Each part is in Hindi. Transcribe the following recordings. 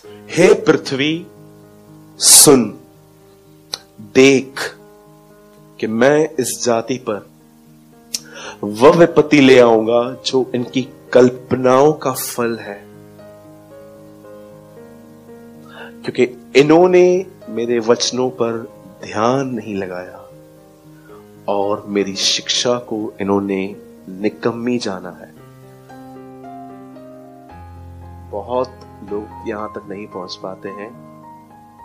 हे पृथ्वी सुन, देख कि मैं इस जाति पर वह विपत्ति ले आऊंगा जो इनकी कल्पनाओं का फल है, क्योंकि इन्होंने मेरे वचनों पर ध्यान नहीं लगाया और मेरी शिक्षा को इन्होंने निकम्मी जाना है। बहुत लोग यहां तक नहीं पहुंच पाते हैं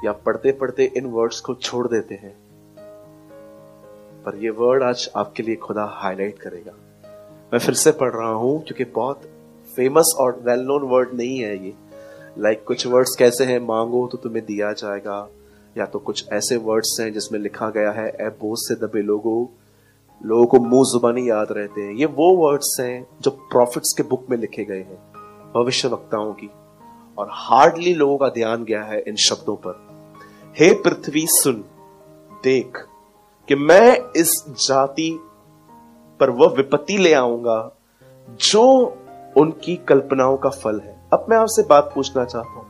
या पढ़ते पढ़ते इन वर्ड्स को छोड़ देते हैं, पर ये वर्ड आज आपके लिए खुदा हाईलाइट करेगा। मैं फिर से पढ़ रहा हूं क्योंकि बहुत फेमस और वेल नोन वर्ड नहीं है ये। कुछ वर्ड्स कैसे हैं, मांगो तो तुम्हें दिया जाएगा, या तो कुछ ऐसे वर्ड्स हैं जिसमें लिखा गया है ए बोझ से दबे लोगों को मुंह जुबानी याद रहते हैं। ये वो वर्ड्स हैं जो प्रॉफिट्स के बुक में लिखे गए हैं, भविष्यवक्ताओं की, और हार्डली लोगों का ध्यान गया है इन शब्दों पर। हे पृथ्वी सुन, देख कि मैं इस जाति पर वह विपत्ति ले आऊंगा जो उनकी कल्पनाओं का फल है। अब मैं आपसे बात पूछना चाहता हूं,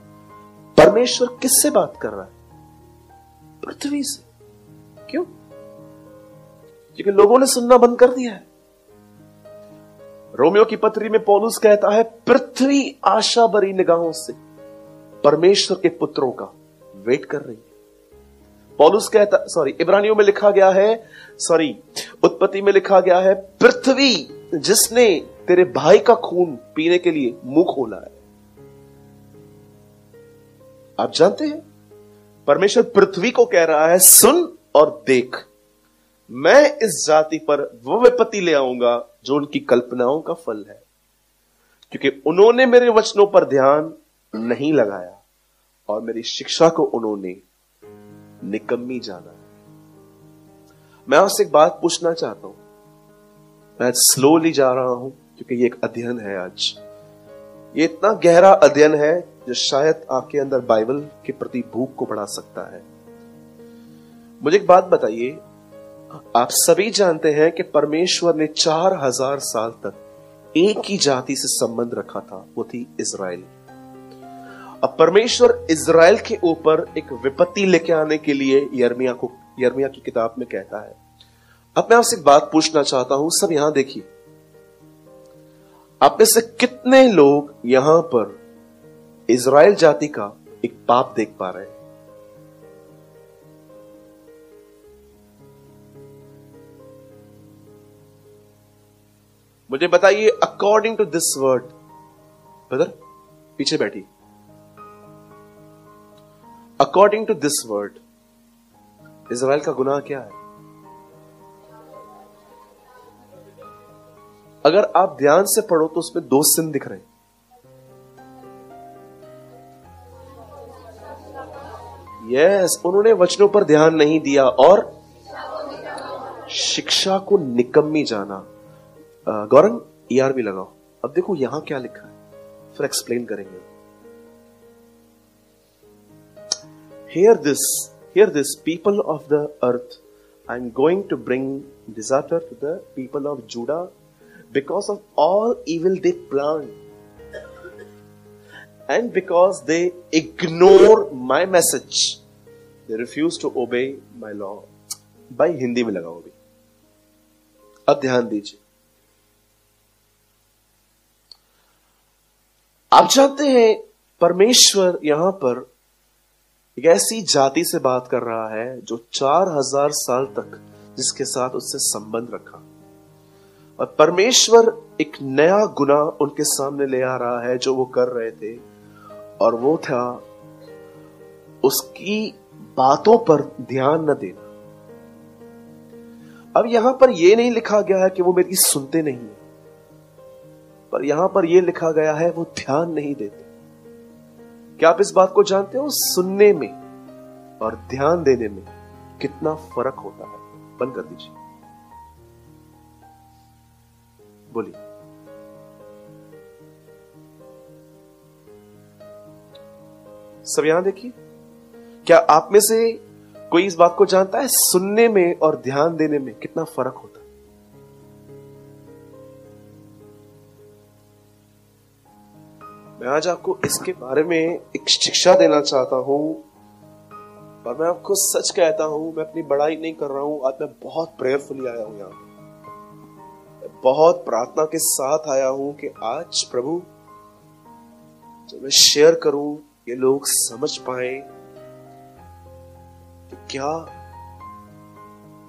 परमेश्वर किससे बात कर रहा है? पृथ्वी से। क्यों? क्योंकि लोगों ने सुनना बंद कर दिया है। रोमियो की पत्री में पौलुस कहता है, पृथ्वी आशा भरी निगाहों से परमेश्वर के पुत्रों का वेट कर रही है। पौलुस कहता, इब्रानियों में लिखा गया है, उत्पत्ति में लिखा गया है, पृथ्वी जिसने तेरे भाई का खून पीने के लिए मुंह खोला है। आप जानते हैं, परमेश्वर पृथ्वी को कह रहा है, सुन और देख, मैं इस जाति पर वो विपत्ति ले आऊंगा जो उनकी कल्पनाओं का फल है, क्योंकि उन्होंने मेरे वचनों पर ध्यान नहीं लगाया और मेरी शिक्षा को उन्होंने निकम्मी जाना है। मैं आपसे एक बात पूछना चाहता हूं। मैं स्लोली जा रहा हूं क्योंकि ये एक अध्ययन है आज। ये इतना गहरा अध्ययन है जो शायद आपके अंदर बाइबल के प्रति भूख को बढ़ा सकता है। मुझे एक बात बताइए, आप सभी जानते हैं कि परमेश्वर ने 4000 साल तक एक ही जाति से संबंध रखा था, वो थी इजराइल। अब परमेश्वर इजराइल के ऊपर एक विपत्ति लेके आने के लिए यिर्मयाह की किताब में कहता है। अब मैं आपसे एक बात पूछना चाहता हूं, सब यहां देखिए, आप में से कितने लोग यहां पर इजराइल जाति का एक पाप देख पा रहे हैं? मुझे बताइए, according to this word, brother पीछे बैठी, according to this word Israel का गुनाह क्या है? अगर आप ध्यान से पढ़ो तो उसमें 2 सिन दिख रहे हैं। यस, उन्होंने वचनों पर ध्यान नहीं दिया और शिक्षा को निकम्मी जाना। गौरंग ERV लगाओ। अब देखो यहां क्या लिखा है, फिर एक्सप्लेन करेंगे। Hear this, people of the earth. I am going to bring disaster to the people of Judah because of all evil they plan, and because they ignore my message, they refuse to obey my law. भाई हिंदी में लगाओ अभी। अब ध्यान दीजिए, आप जानते हैं परमेश्वर यहां पर एक ऐसी जाति से बात कर रहा है जो 4000 साल तक जिसके साथ उससे संबंध रखा, और परमेश्वर एक नया गुनाह उनके सामने ले आ रहा है जो वो कर रहे थे, और वो था उसकी बातों पर ध्यान न देना। अब यहां पर यह नहीं लिखा गया है कि वो मेरी सुनते नहीं है, पर यहां पर यह लिखा गया है वो ध्यान नहीं देते। क्या आप इस बात को जानते हो, सुनने में और ध्यान देने में कितना फर्क होता है? बंद कर दीजिए, बोलिए। सब यहां देखिए, क्या आप में से कोई इस बात को जानता है सुनने में और ध्यान देने में कितना फर्क होता है? मैं मैं आज आपको इसके बारे में एक शिक्षा देना चाहता हूं, और मैं आपको सच कहता हूं, मैं अपनी बड़ाई नहीं कर रहा हूं। आज मैं बहुत प्रेयरफुली आया हूं, यहां बहुत प्रार्थना के साथ आया हूं कि आज प्रभु जो मैं शेयर करूं ये लोग समझ पाए कि क्या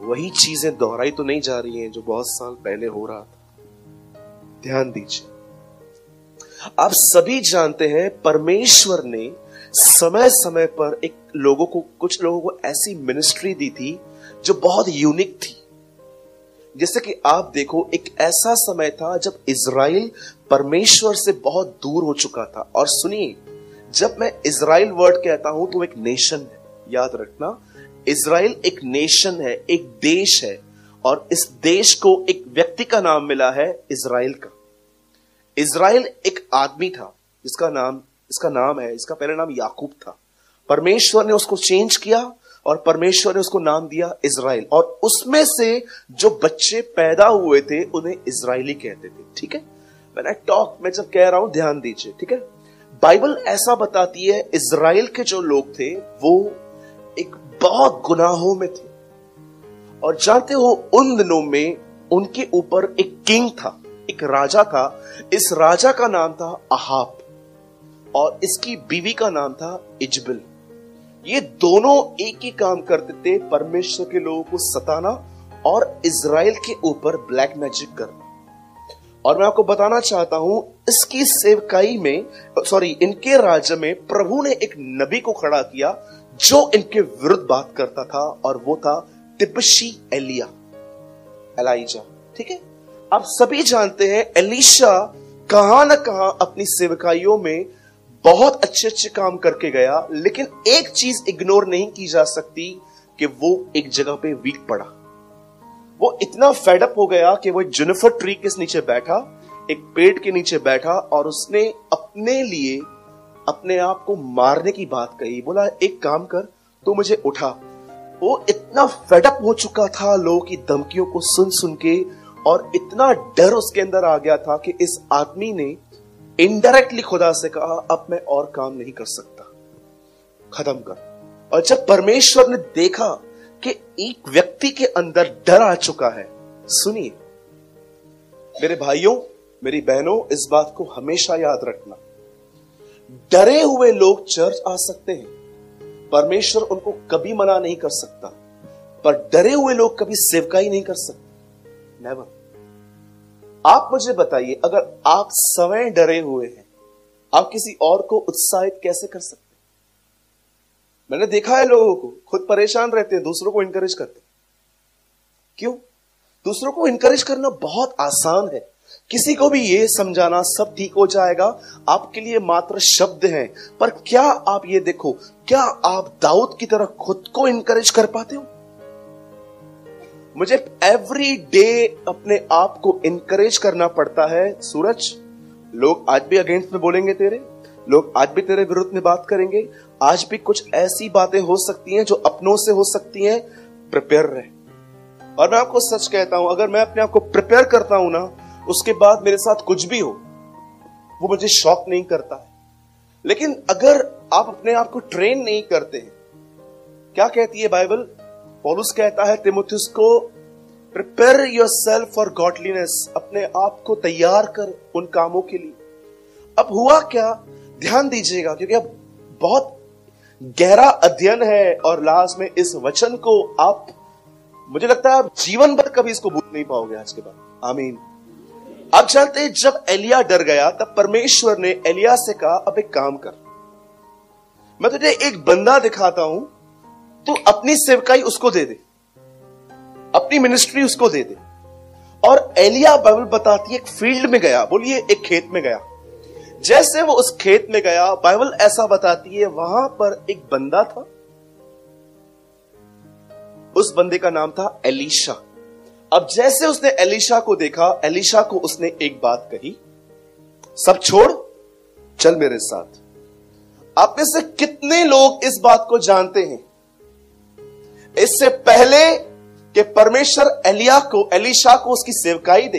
वही चीजें दोहराई तो नहीं जा रही हैं जो बहुत साल पहले हो रहा था। ध्यान दीजिए, आप सभी जानते हैं परमेश्वर ने समय समय पर कुछ लोगों को ऐसी मिनिस्ट्री दी थी जो बहुत यूनिक थी। जैसे कि आप देखो, एक ऐसा समय था जब इज़राइल परमेश्वर से बहुत दूर हो चुका था। और सुनिए, जब मैं इज़राइल वर्ड कहता हूं तो एक नेशन है, याद रखना, इज़राइल एक नेशन है, एक देश है, और इस देश को एक व्यक्ति का नाम मिला है इज़राइल का। इज़राइल एक आदमी था इसका पहला नाम याकूब था। परमेश्वर ने उसको चेंज किया और परमेश्वर ने उसको नाम दिया इज़राइल, और उसमें से जो बच्चे पैदा हुए थे उन्हें इज़राइली कहते थे। ठीक है, मैं जब कह रहा हूं ध्यान दीजिए। ठीक है, बाइबल ऐसा बताती है इज़राइल के जो लोग थे वो एक बहुत गुनाहों में थे, और जानते हो उन दिनों में उनके ऊपर एक किंग था, एक राजा था। इस राजा का नाम था अहाब और इसकी बीवी का नाम था इजबेल। ये दोनों एक ही काम करते थे, परमेश्वर के लोगों को सताना और इज़राइल के ऊपर ब्लैक मैजिक करना। और मैं आपको बताना चाहता हूं, इसकी सेवकाई में इनके राज्य में प्रभु ने एक नबी को खड़ा किया जो इनके विरुद्ध बात करता था, और वो था तिबशी एलाइजा। ठीक है, आप सभी जानते हैं एलीशा कहां न कहां अपनी सेवकाइयों में बहुत अच्छे अच्छे काम करके गया, लेकिन एक चीज इग्नोर नहीं की जा सकती कि वो एक जगह पे वीक पड़ा। वो इतना फेडअप हो गया कि वो एक जुनिफर ट्री के नीचे बैठा, एक पेड़ के नीचे बैठा, और उसने अपने लिए अपने आप को मारने की बात कही। बोला, एक काम कर, तू मुझे उठा। वो इतना फेडअप हो चुका था लोगों की धमकियों को सुन सुन के, और इतना डर उसके अंदर आ गया था कि इस आदमी ने इनडायरेक्टली खुदा से कहा, अब मैं और काम नहीं कर सकता, खत्म कर। और जब परमेश्वर ने देखा कि एक व्यक्ति के अंदर डर आ चुका है, सुनिए मेरे भाइयों, मेरी बहनों, इस बात को हमेशा याद रखना, डरे हुए लोग चर्च आ सकते हैं, परमेश्वर उनको कभी मना नहीं कर सकता, पर डरे हुए लोग कभी सेवकाई नहीं कर सकते। नेवर। आप मुझे बताइए, अगर आप स्वयं डरे हुए हैं, आप किसी और को उत्साहित कैसे कर सकते? मैंने देखा है लोगों को खुद परेशान रहते हैं, दूसरों को इंकरेज करते हैं। क्यों? दूसरों को इंकरेज करना बहुत आसान है। किसी को भी ये समझाना सब ठीक हो जाएगा आपके लिए मात्र शब्द हैं, पर क्या आप ये देखो, क्या आप दाऊद की तरह खुद को इंकरेज कर पाते हो? मुझे एवरी डे अपने आप को इंकरेज करना पड़ता है। सूरज, लोग आज भी अगेंस्ट में बोलेंगे तेरे, लोग आज भी तेरे विरुद्ध में बात करेंगे, आज भी कुछ ऐसी बातें हो सकती हैं जो अपनों से हो सकती हैं, प्रिपेयर रहे। और मैं आपको सच कहता हूं, अगर मैं अपने आप को प्रिपेयर करता हूं ना, उसके बाद मेरे साथ कुछ भी हो वो मुझे शॉक नहीं करता है। लेकिन अगर आप अपने आप को ट्रेन नहीं करते हैं, क्या कहती है बाइबल? पौलुस कहता है तिमुथियुस को, प्रिपेयर योरसेल्फ फॉर गॉडलीनेस, अपने आप को तैयार कर उन कामों के लिए। अब हुआ क्या, ध्यान दीजिएगा, क्योंकि अब बहुत गहरा अध्ययन है, और लास्ट में इस वचन को आप, मुझे लगता है आप जीवन भर कभी इसको भूल नहीं पाओगे आज के बाद। आमीन। आप जानते हैं, जब एलिया डर गया तब परमेश्वर ने एलिया से कहा, अब एक काम कर, मैं तुझे एक बंदा दिखाता हूं, तू अपनी सेवकाई उसको दे दे, अपनी मिनिस्ट्री उसको दे दे। और एलिया, बाइबल बताती है, एक फील्ड में गया, बोलिए एक खेत में गया। जैसे वो उस खेत में गया, बाइबल ऐसा बताती है, वहां पर एक बंदा था, उस बंदे का नाम था एलीशा। अब जैसे उसने एलीशा को देखा, एलीशा को उसने एक बात कही, सब छोड़, चल मेरे साथ। आप में से कितने लोग इस बात को जानते हैं? इससे पहले कि परमेश्वर एलीशा को उसकी सेवकाई दे,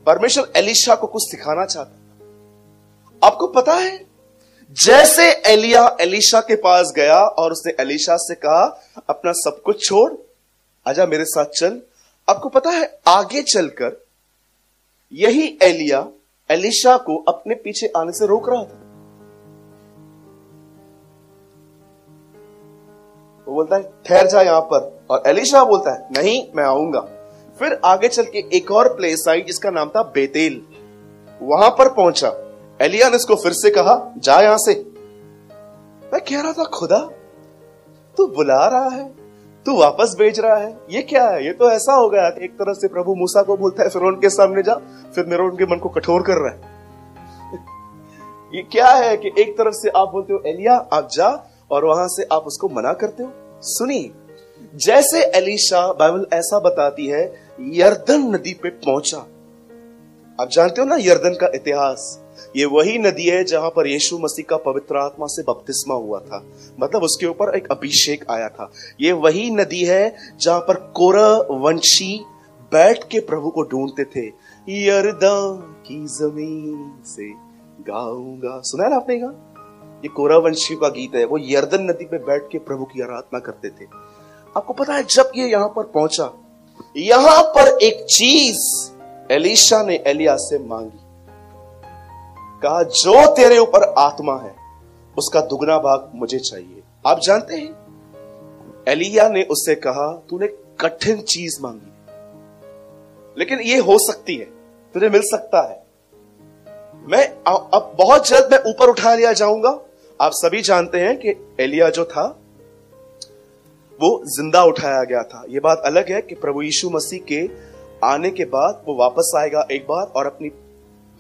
परमेश्वर एलीशा को कुछ सिखाना चाहता था। आपको पता है, जैसे एलिया एलीशा के पास गया और उसने एलीशा से कहा अपना सब कुछ छोड़, आजा मेरे साथ चल। आपको पता है आगे चलकर यही एलिया एलीशा को अपने पीछे आने से रोक रहा था। वो बोलता है ठहर जा यहां पर, और एलीशा बोलता है नहीं मैं आऊंगा। फिर आगे चल के एक और प्लेस आई जिसका नाम था बेतेल, वहां पर पहुंचा। एलिया ने उसको फिर से कहा जा यहां से। मैं कह रहा था खुदा तू बुला रहा है, तू वापस भेज रहा है, ये क्या है? ये तो ऐसा हो गया कि एक तरफ से प्रभु मूसा को बोलता है फिरौन के सामने जा, फिर मेरे उनके मन को कठोर कर रहा है। ये क्या है कि एक तरफ से आप बोलते हो एलिया आप जा, और वहां से आप उसको मना करते हो। सुनिए, जैसे एलीशा, बाइबल ऐसा बताती है, यरदन नदी पे पहुंचा। आप जानते हो ना यरदन का इतिहास, ये वही नदी है जहां पर यीशु मसीह का पवित्र आत्मा से बपतिस्मा हुआ था, मतलब उसके ऊपर एक अभिषेक आया था। ये वही नदी है जहां पर कोरह वंशी बैठ के प्रभु को ढूंढते थे। यरदन की जमीन से गाऊंगा, सुना है आपने? ये कोरह वंशी का गीत है। वो यरदन नदी पे बैठ के प्रभु की आराधना करते थे। आपको पता है जब ये यहां पर पहुंचा, यहां पर एक चीज एलीशा ने एलिया से मांगी। कहा जो तेरे ऊपर आत्मा है उसका दुगना भाग मुझे चाहिए। आप जानते हैं एलिया ने उससे कहा तूने कठिन चीज मांगी, लेकिन ये हो सकती है, तुझे मिल सकता है। मैं अब बहुत जल्द मैं ऊपर उठा लिया जाऊंगा। आप सभी जानते हैं कि एलिया जो था वो जिंदा उठाया गया था। यह बात अलग है कि प्रभु यीशु मसीह के आने के बाद वो वापस आएगा एक बार और अपनी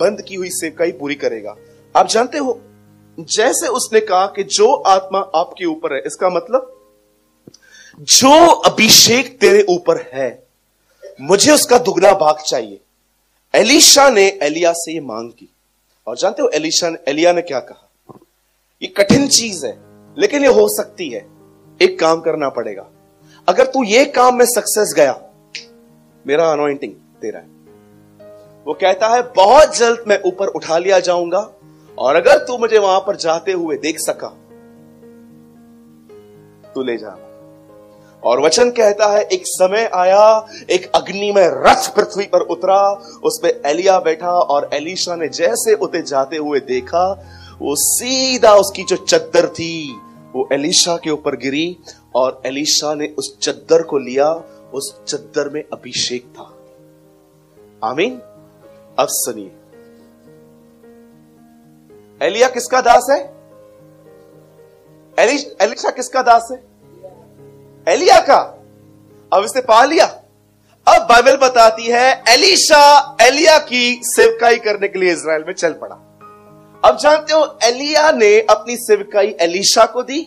बंद की हुई सेवकाई पूरी करेगा। आप जानते हो जैसे उसने कहा कि जो आत्मा आपके ऊपर है, इसका मतलब जो अभिषेक तेरे ऊपर है मुझे उसका दुगना भाग चाहिए। एलीशा ने एलिया से ये मांग की, और जानते हो एलिया ने क्या कहा? ये कठिन चीज है लेकिन ये हो सकती है, एक काम करना पड़ेगा। अगर तू ये काम में सक्सेस गया, मेरा अनॉइंटिंग तेरा है। वो कहता है बहुत जल्द मैं ऊपर उठा लिया जाऊंगा, और अगर तू मुझे वहां पर जाते हुए देख सका तू ले जाना। और वचन कहता है एक समय आया, एक अग्नि में रथ पृथ्वी पर उतरा, उस पे एलिया बैठा, और एलीशा ने जैसे उसे जाते हुए देखा, वो सीधा उसकी जो चद्दर थी वो एलीशा के ऊपर गिरी, और एलीशा ने उस चद्दर को लिया। उस चद्दर में अभिषेक था। आमीन। अब सुनिए, एलिया किसका दास है? एलीशा किसका दास है? एलिया का। अब इसे पा लिया। अब बाइबल बताती है एलीशा एलिया की सेवकाई करने के लिए इजराइल में चल पड़ा। अब जानते हो एलिया ने अपनी सेवकाई एलीशा को दी,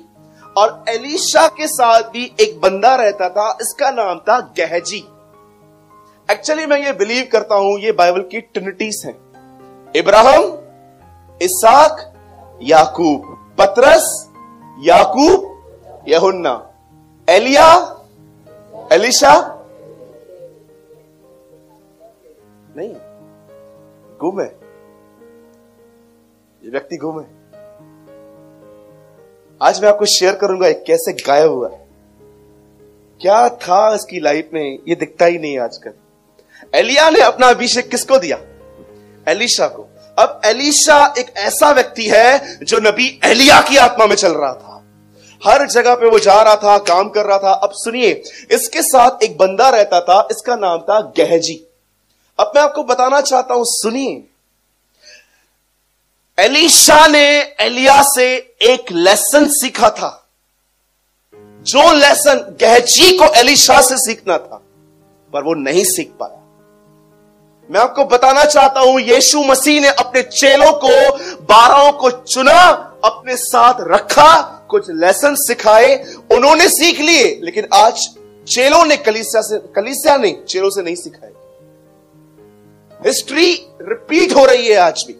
और एलीशा के साथ भी एक बंदा रहता था, इसका नाम था गहजी। एक्चुअली मैं ये बिलीव करता हूं ये बाइबल की ट्रिनिटीज हैं, इब्राहिम, इसहाक, याकूब, पतरस, याकूब, यूहन्ना, एलिया, एलीशा नहीं, गुम है ये व्यक्ति, गुम है। आज मैं आपको शेयर करूंगा कैसे गायब हुआ है, क्या था इसकी लाइफ में, ये दिखता ही नहीं आजकल। एलिया ने अपना अभिषेक किसको दिया? एलीशा को। अब एलीशा एक ऐसा व्यक्ति है जो नबी एलिया की आत्मा में चल रहा था, हर जगह पे वो जा रहा था, काम कर रहा था। अब सुनिए, इसके साथ एक बंदा रहता था, इसका नाम था गहजी। अब मैं आपको बताना चाहता हूं, सुनिए, एलीशा ने एलिया से एक लेसन सीखा था, जो लेसन गहजी को एलीशा से सीखना था, पर वो नहीं सीख पाया। मैं आपको बताना चाहता हूं, यीशु मसीह ने अपने चेलों को, 12 को चुना, अपने साथ रखा, कुछ लेसन सिखाए, उन्होंने सीख लिए, लेकिन आज चेलों ने कलीसिया ने चेलों से नहीं सिखाए। हिस्ट्री रिपीट हो रही है आज भी।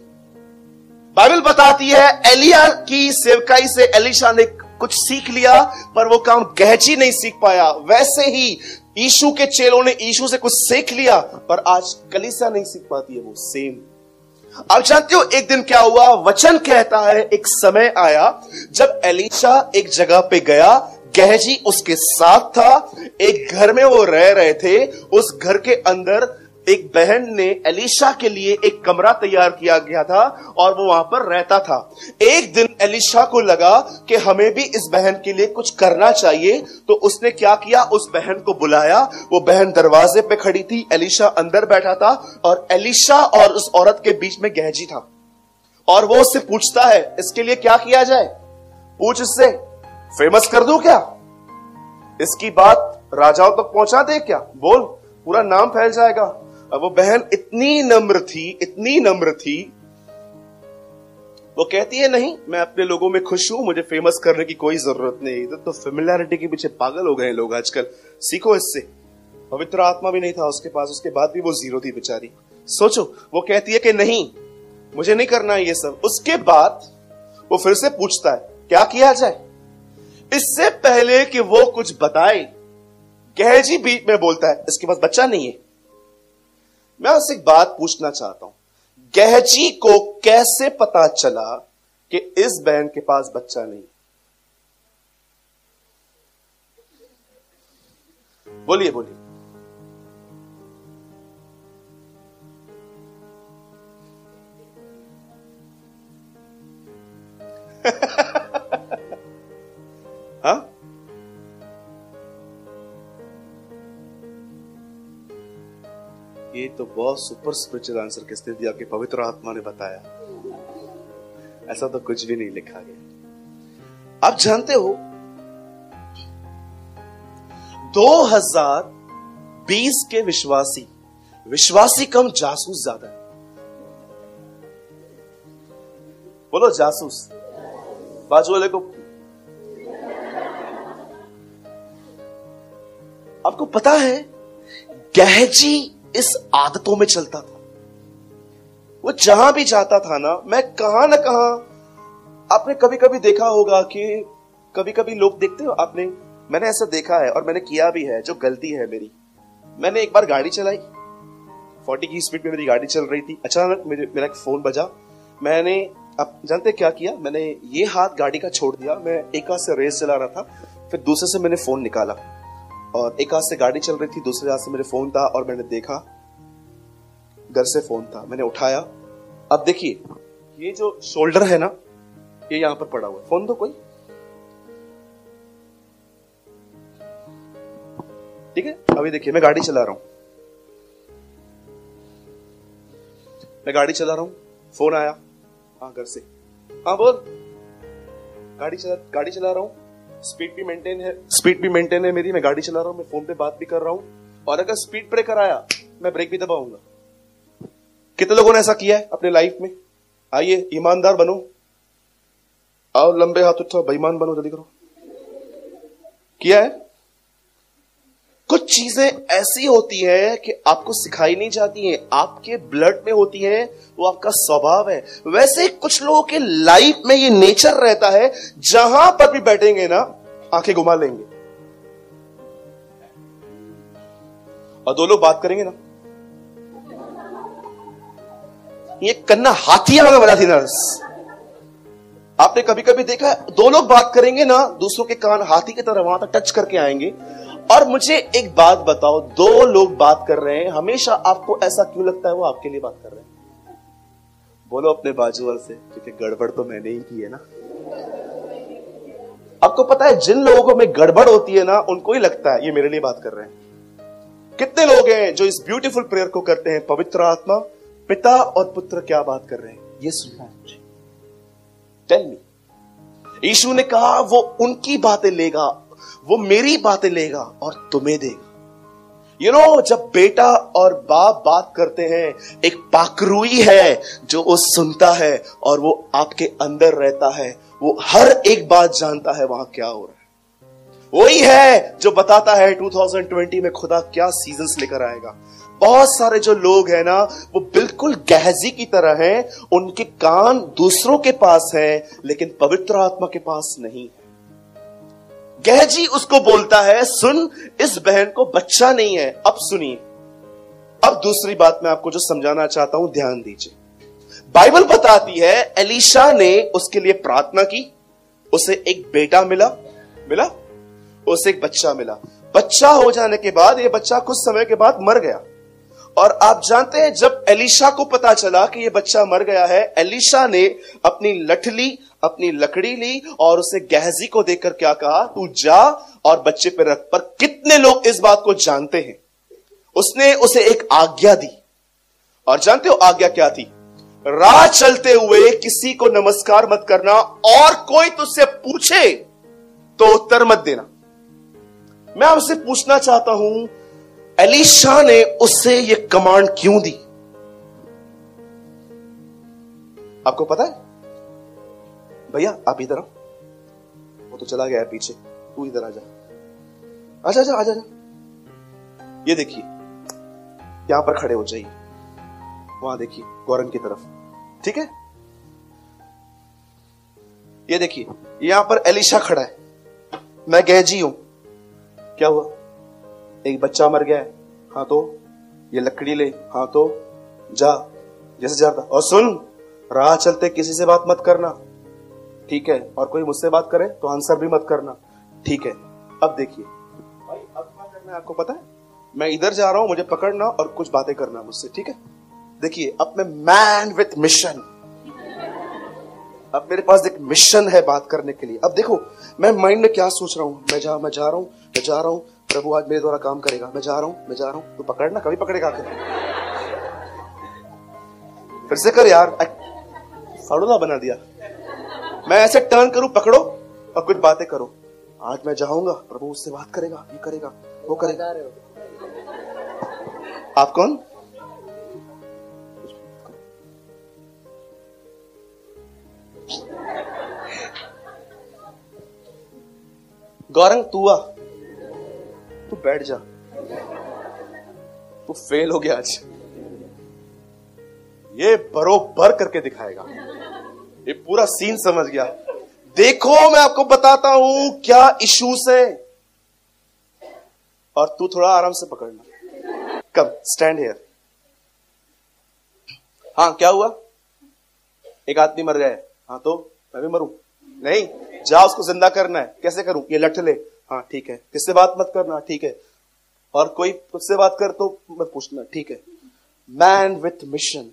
बाइबल बताती है एलिया की सेवकाई से एलीशा ने कुछ सीख लिया, पर वो काम गहजी नहीं सीख पाया। वैसे ही यीशु के चेलों ने यीशु से कुछ सीख लिया, पर आज कलीसिया नहीं सीख पाती है वो सेम। आप जानते हो एक दिन क्या हुआ? वचन कहता है एक समय आया जब एलीशा एक जगह पे गया, गेहजी उसके साथ था, एक घर में वो रह रहे थे। उस घर के अंदर एक बहन ने एलीशा के लिए एक कमरा तैयार किया गया था और वो वहां पर रहता था। एक दिन एलीशा को लगा कि हमें भी इस बहन के लिए कुछ करना चाहिए, तो उसने क्या किया? उस बहन को बुलाया। वो बहन दरवाजे पे खड़ी थी, एलीशा अंदर बैठा था और एलीशा और उस औरत के बीच में गेहजी था। और वो उससे पूछता है, इसके लिए क्या किया जाए? पूछ इससे, फेमस कर दूं क्या? इसकी बात राजाओं तक पहुंचा दे क्या? बोल, पूरा नाम फैल जाएगा। अब वो बहन इतनी नम्र थी, इतनी नम्र थी, वो कहती है नहीं, मैं अपने लोगों में खुश हूं, मुझे फेमस करने की कोई जरूरत नहीं। इधर तो फेमिलियरिटी के पीछे पागल हो गए लोग आजकल। सीखो इससे। पवित्र आत्मा भी नहीं था उसके पास, उसके बाद भी वो जीरो थी बेचारी। सोचो, वो कहती है कि नहीं, मुझे नहीं करना ये सब। उसके बाद वो फिर से पूछता है क्या किया जाए। इससे पहले कि वो कुछ बताए, गेहजी बीच में बोलता है, इसके पास बच्चा नहीं है। मैं उससे एक बात पूछना चाहता हूं, गेहजी को कैसे पता चला कि इस बहन के पास बच्चा नहीं? बोलिए बोलिए। हाँ, ये तो बहुत सुपर स्पिरिचुअल आंसर किसने दिया कि पवित्र आत्मा ने बताया। ऐसा तो कुछ भी नहीं लिखा गया। आप जानते हो 2020 के विश्वासी कम, जासूस ज्यादा है। बोलो जासूस। बाजू वाले को, आपको पता है गेहजी इस आदतों में चलता था। वो जहां भी जाता था ना, मैं कहां ना कहां, आपने कभी कभी देखा होगा कि कभी कभी लोग देखते हो आपने, मैंने ऐसा देखा है और मैंने किया भी है, जो गलती है मेरी। मैंने एक बार गाड़ी चलाई, 40 की स्पीड में मेरी गाड़ी चल रही थी। अचानक मेरा एक फोन बजा। मैंने, आप जानते क्या किया? मैंने ये हाथ गाड़ी का छोड़ दिया, मैं एक हाथ से रेस चला रहा था, फिर दूसरे से मैंने फोन निकाला और एक हाथ से गाड़ी चल रही थी, दूसरे हाथ से मेरे फोन था और मैंने देखा घर से फोन था, मैंने उठाया। अब देखिए, ये जो शोल्डर है ना, ये यहां पर पड़ा हुआ है। फोन तो कोई, ठीक है। अभी देखिए, मैं गाड़ी चला रहा हूं, फोन आया। हाँ, घर से। हाँ बोल। गाड़ी चला रहा हूं, स्पीड भी मेंटेन है मेरी। मैं गाड़ी चला रहा हूं, मैं फोन पे बात भी कर रहा हूं, और अगर स्पीड ब्रेकर आया मैं ब्रेक भी दबाऊंगा। कितने लोगों ने ऐसा किया है अपने लाइफ में? आइए, ईमानदार बनो। आओ, लंबे हाथ उठाओ, बेईमान बनो, जल्दी करो। किया है? कुछ चीजें ऐसी होती है कि आपको सिखाई नहीं जाती हैं, आपके ब्लड में होती है, वो आपका स्वभाव है। वैसे कुछ लोगों के लाइफ में ये नेचर रहता है, जहां पर भी बैठेंगे ना, आंखें घुमा लेंगे। और दो लोग बात करेंगे ना, ये कन्ना हाथी बना थी नर्स। आपने कभी कभी देखा है, दो लोग बात करेंगे ना, दूसरों के कान हाथी की तरह वहां तक टच करके आएंगे। और मुझे एक बात बताओ, दो लोग बात कर रहे हैं, हमेशा आपको ऐसा क्यों लगता है वो आपके लिए बात कर रहे हैं? बोलो अपने बाजू वाले से, क्योंकि गड़बड़ तो मैंने ही की है ना। आपको पता है, जिन लोगों में गड़बड़ होती है ना, उनको ही लगता है ये मेरे लिए बात कर रहे हैं। कितने लोग हैं जो इस ब्यूटीफुल प्रेयर को करते हैं, पवित्र आत्मा, पिता और पुत्र क्या बात कर रहे हैं, ये सुनना है मुझे। Tell me. यीशु ने कहा वो उनकी बातें लेगा, वो मेरी बातें लेगा और तुम्हें देगा। यू नो, जब बेटा और बाप बात करते हैं, एक पाकरुई है जो वो सुनता है और वो आपके अंदर रहता है, वो हर एक बात जानता है वहां क्या हो रहा है। वही है जो बताता है 2020 में खुदा क्या सीजन्स लेकर आएगा। बहुत सारे जो लोग हैं ना, वो बिल्कुल गेहजी की तरह हैं, उनके कान दूसरों के पास हैं, लेकिन पवित्र आत्मा के पास नहीं है। गेहजी उसको बोलता है, सुन, इस बहन को बच्चा नहीं है। अब सुनिए, अब दूसरी बात मैं आपको जो समझाना चाहता हूं, ध्यान दीजिए। बाइबल बताती है एलीशा ने उसके लिए प्रार्थना की, उसे एक बेटा मिला, उसे एक बच्चा मिला। बच्चा हो जाने के बाद यह बच्चा कुछ समय के बाद मर गया। और आप जानते हैं जब एलीशा को पता चला कि यह बच्चा मर गया है, एलीशा ने अपनी लठली, अपनी लकड़ी ली और उसे गेहजी को देकर क्या कहा, तू जा और बच्चे पे रख। पर कितने लोग इस बात को जानते हैं? उसने उसे एक आज्ञा दी, और जानते हो आज्ञा क्या थी? राह चलते हुए किसी को नमस्कार मत करना, और कोई तुझसे पूछे तो उत्तर मत देना। मैं आपसे पूछना चाहता हूं, एलीशा ने उसे यह कमांड क्यों दी? आपको पता है? भैया आप इधर आओ, वो तो चला गया है पीछे, तू इधर आजा, आजा आजा आजा। ये देखिए, यहां पर खड़े हो जाइए, वहां देखिए गौरन की तरफ, ठीक है? ये देखिए, यहां पर एलीशा खड़ा है, मैं गेहजी हूं। क्या हुआ? एक बच्चा मर गया है, हाँ तो ये लकड़ी ले, हाँ तो जा जैसे जाता। और सुन, राह चलते किसी से बात मत करना, ठीक है? और कोई मुझसे बात करे तो आंसर भी मत करना, ठीक है? अब देखिए भाई, अब क्या करना है आपको पता है? मैं इधर जा रहा हूं, मुझे पकड़ना और कुछ बातें करना मुझसे, ठीक है? देखिए, अब मैं मैन विथ मिशन, अब मेरे पास एक मिशन है बात करने के लिए। अब देखो मैं माइंड में क्या सोच रहा हूं, मैं जा रहा हूं, प्रभु आज मेरे द्वारा काम करेगा, मैं जा रहा हूं। तो पकड़ना, कभी पकड़ेगा आखिर? फिर से कर यार, फाड़ूला बना दिया। मैं ऐसे टर्न करूं, पकड़ो और कुछ बातें करो। आज मैं जाऊंगा, प्रभु उससे बात करेगा, ये करेगा, वो करेगा। आप कौन? गौरंग तू आ, तू बैठ जा, तू फेल हो गया आज। ये बरोबर करके दिखाएगा, ये पूरा सीन समझ गया। देखो मैं आपको बताता हूं क्या इश्यूज है, और तू थोड़ा आराम से पकड़ना। कम, स्टैंड हियर। हाँ क्या हुआ? एक आदमी मर गया है, हाँ तो मैं भी मरूं? नहीं, जा उसको जिंदा करना है। कैसे करूं? ये लठ ले, हाँ ठीक है। किससे बात मत करना, ठीक है? और कोई तुझसे बात कर तो मत पूछना, ठीक है? Man with mission.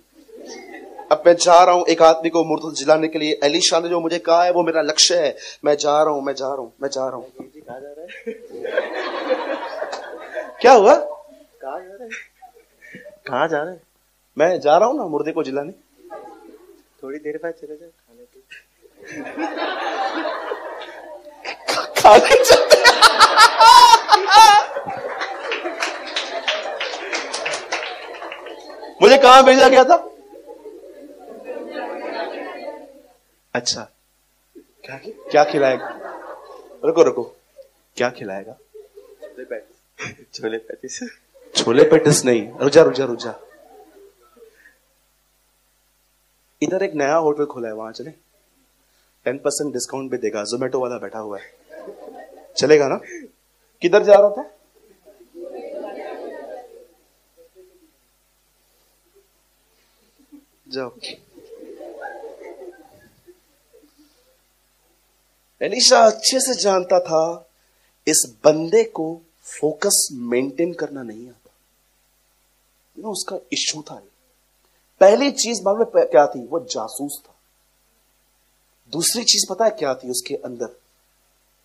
अब मैं जा रहा हूं एक आदमी को मुर्तद जिलाने के लिए। एलीशा ने जो मुझे कहा है वो मेरा लक्ष्य है। मैं जा रहा हूं। कहां जा रहा है? क्या हुआ? कहां जा रहा है? मैं जा रहा हूं ना मुर्दे को जिलाने। थोड़ी देर बाद चले जाए खाने पे। खाने चलते। मुझे कहां भेजा गया था? अच्छा, क्या खिलाएगा? रुको, क्या खिलाएगा? छोले पैटिस। छोले पैटिस नहीं, रुजा। इधर एक नया होटल खुला है, वहां चले। 10% डिस्काउंट भी देगा, जोमेटो वाला बैठा हुआ है, चलेगा ना? किधर जा रहा था? जाओ। एलीशा अच्छे से जानता था इस बंदे को फोकस मेंटेन करना नहीं आता। उसका इश्यू था। पहली चीज मालूम है क्या थी? वो जासूस था। दूसरी चीज पता है क्या थी उसके अंदर?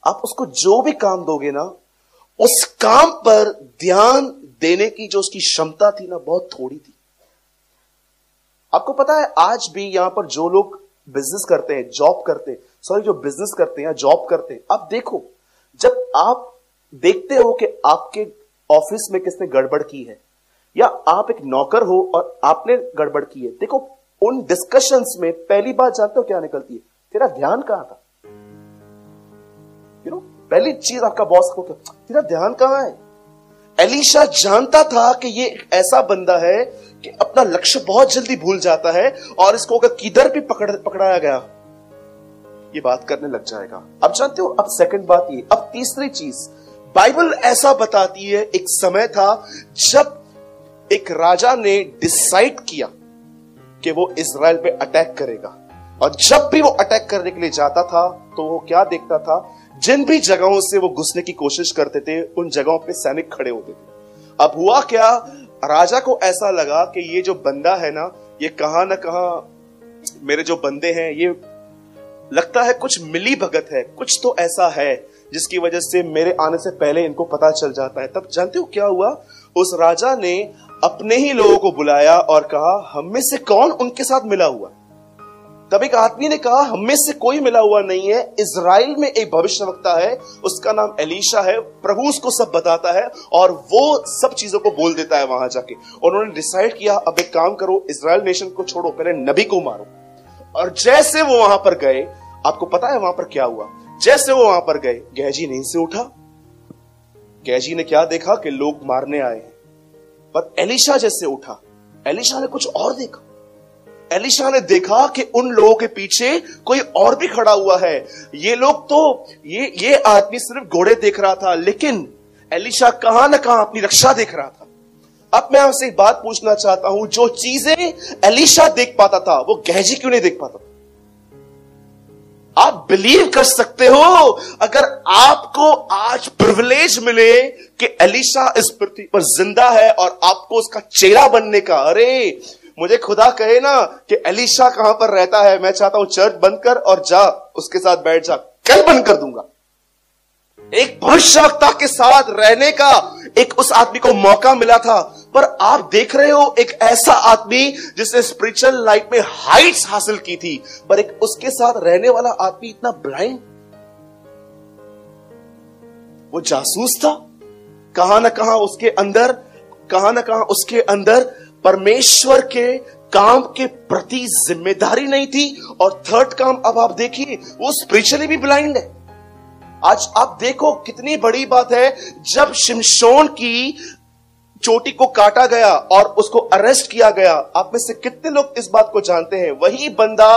आप उसको जो भी काम दोगे ना, उस काम पर ध्यान देने की जो उसकी क्षमता थी ना, बहुत थोड़ी थी। आपको पता है आज भी यहां पर जो लोग बिजनेस करते हैं, जो बिजनेस करते हैं या जॉब करते हैं, आप देखो, जब आप देखते हो कि आपके ऑफिस में किसने गड़बड़ की है, या आप एक नौकर हो और आपने गड़बड़ की है, देखो उन डिस्कशंस में पहली बात जानते हो क्या निकलती है? तेरा ध्यान कहां था? पहली चीज आपका बॉस को, तेरा ध्यान कहां है? एलीशा जानता था कि ये ऐसा बंदा है कि अपना लक्ष्य बहुत जल्दी भूल जाता है, और इसको अगर किधर भी पकड़ाया गया, ये बात करने लग जाएगा। अब जानते हो, अब सेकंड बात ये। अब तीसरी चीज, बाइबल ऐसा बताती है, एक समय था जब एक राजा ने डिसाइड किया कि वो इजराइल पे अटैक करेगा। और जब भी वो अटैक करने के लिए जाता था तो वो क्या देखता था, जिन भी जगहों से वो घुसने की कोशिश करते थे उन जगहों पे सैनिक खड़े होते थे। अब हुआ क्या, राजा को ऐसा लगा कि ये जो बंदा है ना, ये कहां ना कहां मेरे जो बंदे हैं, ये लगता है कुछ मिली भगत है, कुछ तो ऐसा है जिसकी वजह से मेरे आने से पहले इनको पता चल जाता है। तब जानते हो क्या हुआ, उस राजा ने अपने ही लोगों को बुलाया और कहा हम में से कौन उनके साथ मिला हुआ। तब एक आदमी ने कहा हम में से कोई मिला हुआ नहीं है, इजराइल में एक भविष्यवक्ता है, उसका नाम एलीशा है, प्रभु उसको सब बताता है और वो सब चीजों को बोल देता है वहां जाके। और उन्होंने डिसाइड किया अब एक काम करो, इजराइल नेशन को छोड़ो, पहले नबी को मारो। और जैसे वो वहां पर गए, आपको पता है वहां पर क्या हुआ, जैसे वो वहां पर गए गेहजी नींद से उठा। गेहजी ने क्या देखा कि लोग मारने आए हैं, पर एलीशा जैसे उठा, एलीशा ने कुछ और देखा। एलीशा ने देखा कि उन लोगों के पीछे कोई और भी खड़ा हुआ है। ये लोग तो ये आदमी सिर्फ घोड़े देख रहा था, लेकिन एलीशा कहां ना कहां अपनी रक्षा देख रहा था। अब मैं आपसे एक बात पूछना चाहता हूं, जो चीजें एलीशा देख पाता था वो गेहजी क्यों नहीं देख पाता? आप बिलीव कर सकते हो, अगर आपको आज प्रिविलेज मिले कि एलीशा इस पृथ्वी पर जिंदा है और आपको उसका चेहरा बनने का, अरे मुझे खुदा कहे ना कि एलीशा कहां पर रहता है, मैं चाहता हूं चर्च बंद कर और जा उसके साथ बैठ जा, कल बंद कर दूंगा। एक भविष्यवक्ता के साथ रहने का एक उस आदमी को मौका मिला था, पर आप देख रहे हो एक ऐसा आदमी जिसने स्पिरिचुअल लाइफ में हाइट्स हासिल की थी, पर एक उसके साथ रहने वाला आदमी इतना ब्लाइंड। वो जासूस था, कहां ना कहां उसके अंदर परमेश्वर के काम के प्रति जिम्मेदारी नहीं थी। और थर्ड काम, अब आप देखिए, वो स्पिरिचुअली भी ब्लाइंड है। आज आप देखो कितनी बड़ी बात है, जब शिमशोन की चोटी को काटा गया और उसको अरेस्ट किया गया, आप में से कितने लोग इस बात को जानते हैं, वही बंदा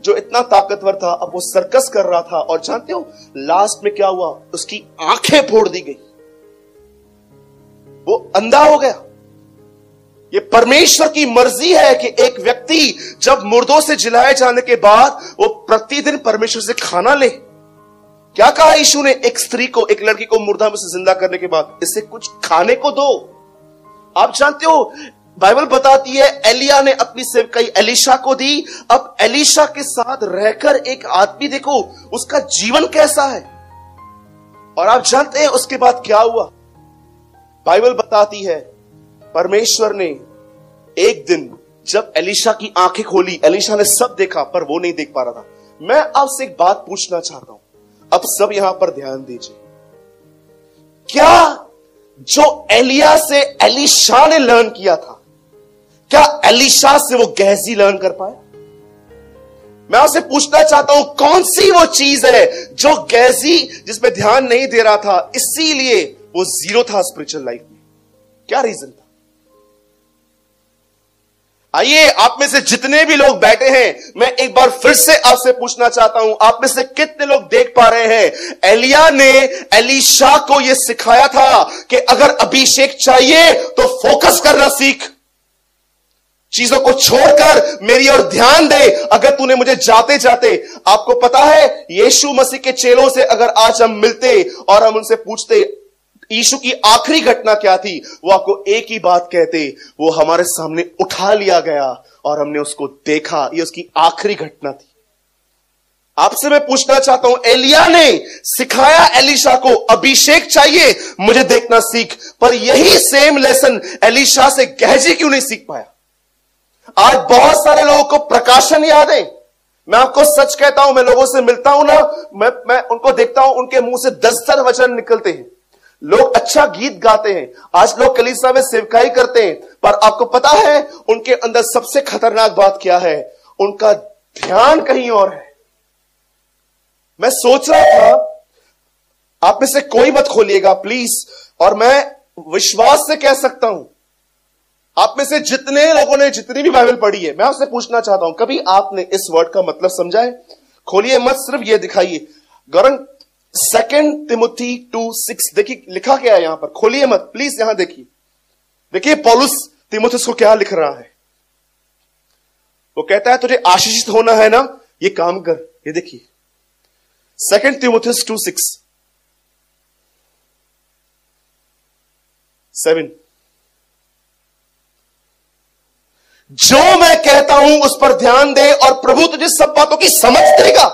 जो इतना ताकतवर था अब वो सर्कस कर रहा था। और जानते हो लास्ट में क्या हुआ, उसकी आंखें फोड़ दी गई, वो अंधा हो गया। ये परमेश्वर की मर्जी है कि एक व्यक्ति जब मुर्दों से जिलाए जाने के बाद वो प्रतिदिन परमेश्वर से खाना ले। क्या कहा यीशु ने एक स्त्री को, एक लड़की को मुर्दा में से जिंदा करने के बाद, इसे कुछ खाने को दो। आप जानते हो बाइबल बताती है एलिया ने अपनी सेवकाई एलीशा को दी। अब एलीशा के साथ रहकर एक आदमी देखो उसका जीवन कैसा है। और आप जानते हैं उसके बाद क्या हुआ, बाइबल बताती है परमेश्वर ने एक दिन जब एलीशा की आंखें खोली, एलीशा ने सब देखा पर वो नहीं देख पा रहा था। मैं आपसे एक बात पूछना चाहता हूं, अब सब यहां पर ध्यान दीजिए, क्या जो एलिया से एलीशा ने लर्न किया था, क्या एलीशा से वो गेहजी लर्न कर पाए? मैं आपसे पूछना चाहता हूं कौन सी वो चीज है जो गेहजी जिसमें ध्यान नहीं दे रहा था, इसीलिए वो जीरो था स्पिरिचुअल लाइफ में? क्या रीजन था? आइए, आप में से जितने भी लोग बैठे हैं, मैं एक बार फिर से आपसे पूछना चाहता हूं, आप में से कितने लोग देख पा रहे हैं एलिया ने एलीशा को यह सिखाया था कि अगर अभिषेक चाहिए तो फोकस करना सीख, चीजों को छोड़कर मेरी ओर ध्यान दे। अगर तूने मुझे जाते जाते, आपको पता है यीशु मसीह के चेलों से अगर आज हम मिलते और हम उनसे पूछते यीशु की आखिरी घटना क्या थी, वो आपको एक ही बात कहते, वो हमारे सामने उठा लिया गया और हमने उसको देखा, ये उसकी आखिरी घटना थी। आपसे मैं पूछना चाहता हूं, एलिया ने सिखाया एलीशा को अभिषेक चाहिए, मुझे देखना सीख, पर यही सेम लेसन एलीशा से गेहजी क्यों नहीं सीख पाया? आज बहुत सारे लोगों को प्रकाशन याद है। मैं आपको सच कहता हूं, मैं लोगों से मिलता हूं ना, मैं उनको देखता हूं, उनके मुंह से 10 वचन निकलते हैं, लोग अच्छा गीत गाते हैं, आज लोग कलीसिया में सेवकाई करते हैं, पर आपको पता है उनके अंदर सबसे खतरनाक बात क्या है? उनका ध्यान कहीं और है। मैं सोच रहा था, आप में से कोई मत खोलिएगा प्लीज, और मैं विश्वास से कह सकता हूं, आप में से जितने लोगों ने जितनी भी बाइबल पढ़ी है, मैं आपसे पूछना चाहता हूं, कभी आपने इस वर्ड का मतलब समझा है? खोलिए मत, सिर्फ ये दिखाइए। गौरंग 2 तिमुथी 2:6 देखिए लिखा क्या है यहां पर, खोलिए मत प्लीज, यहां देखिए, देखिए पौलुस तिमुथियुस को क्या लिख रहा है। 2 तिमुथी 2:6 देखिए लिखा क्या है यहां पर, खोलिए मत प्लीज, यहां देखिए, देखिए पौलुस तिमुथियुस को क्या लिख रहा है। 2 तिमुथी 2:6 देखिए, 2 तिमुथी 2:6 देखिए, वो कहता है तुझे आशीषित होना है ना, ये काम कर। ये देखिए 2 तीमुथियुस 2:6-7, जो मैं कहता हूं उस पर ध्यान दे और प्रभु तुझे सब बातों की समझ देगा।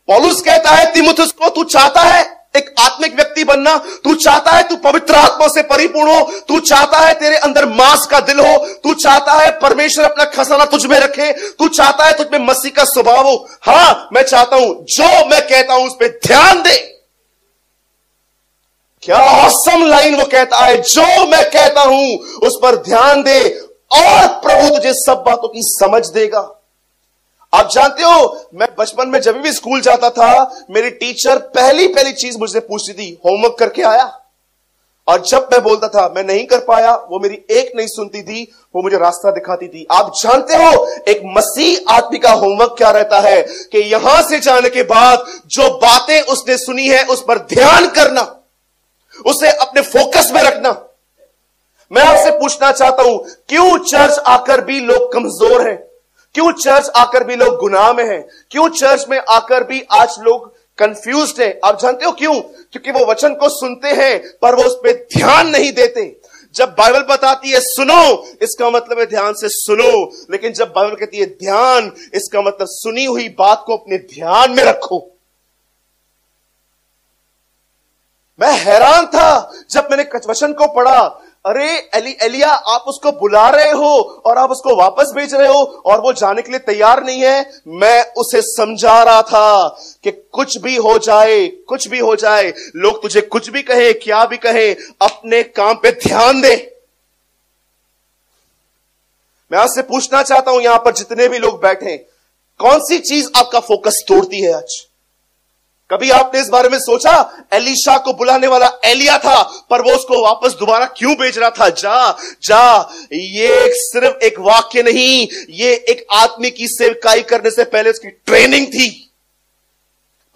पौलुस कहता है तीमुथियुस को, तू चाहता है एक आत्मिक व्यक्ति बनना, तू चाहता है तू पवित्र आत्मा से परिपूर्ण हो, तू चाहता है तेरे अंदर मांस का दिल हो, तू चाहता है परमेश्वर अपना खजाना तुझ में रखे, तू चाहता है तुझ में मसीह का स्वभाव हो। हां मैं चाहता हूं, जो मैं कहता हूं उस पर ध्यान दे। क्या ऑसम लाइन वो कहता है, जो मैं कहता हूं उस पर ध्यान दे और प्रभु तुझे सब बातों की समझ देगा। आप जानते हो, मैं बचपन में जब भी स्कूल जाता था, मेरी टीचर पहली चीज मुझसे पूछती थी, होमवर्क करके आया? और जब मैं बोलता था मैं नहीं कर पाया, वो मेरी एक नहीं सुनती थी, वो मुझे रास्ता दिखाती थी। आप जानते हो एक मसीह आदमी का होमवर्क क्या रहता है कि यहां से जाने के बाद जो बातें उसने सुनी है उस पर ध्यान करना, उसे अपने फोकस में रखना। मैं आपसे पूछना चाहता हूं, क्यों चर्च आकर भी लोग कमजोर हैं? क्यों चर्च आकर भी लोग गुनाह में हैं? क्यों चर्च में आकर भी आज लोग कंफ्यूज्ड हैं? आप जानते हो क्यों? क्योंकि वो वचन को सुनते हैं पर वो उस पर ध्यान नहीं देते। जब बाइबल बताती है सुनो, इसका मतलब है ध्यान से सुनो, लेकिन जब बाइबल कहती है ध्यान, इसका मतलब सुनी हुई बात को अपने ध्यान में रखो। मैं हैरान था जब मैंने वचन को पढ़ा, अरे एलिया आप उसको बुला रहे हो और आप उसको वापस भेज रहे हो और वो जाने के लिए तैयार नहीं है। मैं उसे समझा रहा था कि कुछ भी हो जाए, लोग तुझे कुछ भी कहे, क्या भी कहे, अपने काम पे ध्यान दे। मैं आपसे पूछना चाहता हूं, यहां पर जितने भी लोग बैठे हैं, कौन सी चीज आपका फोकस तोड़ती है आज? कभी आपने इस बारे में सोचा, एलीशा को बुलाने वाला एलिया था पर वो उसको वापस दोबारा क्यों भेज रहा था? जा। ये सिर्फ एक वाक्य नहीं, ये एक आदमी की सेवकाई करने से पहले उसकी ट्रेनिंग थी।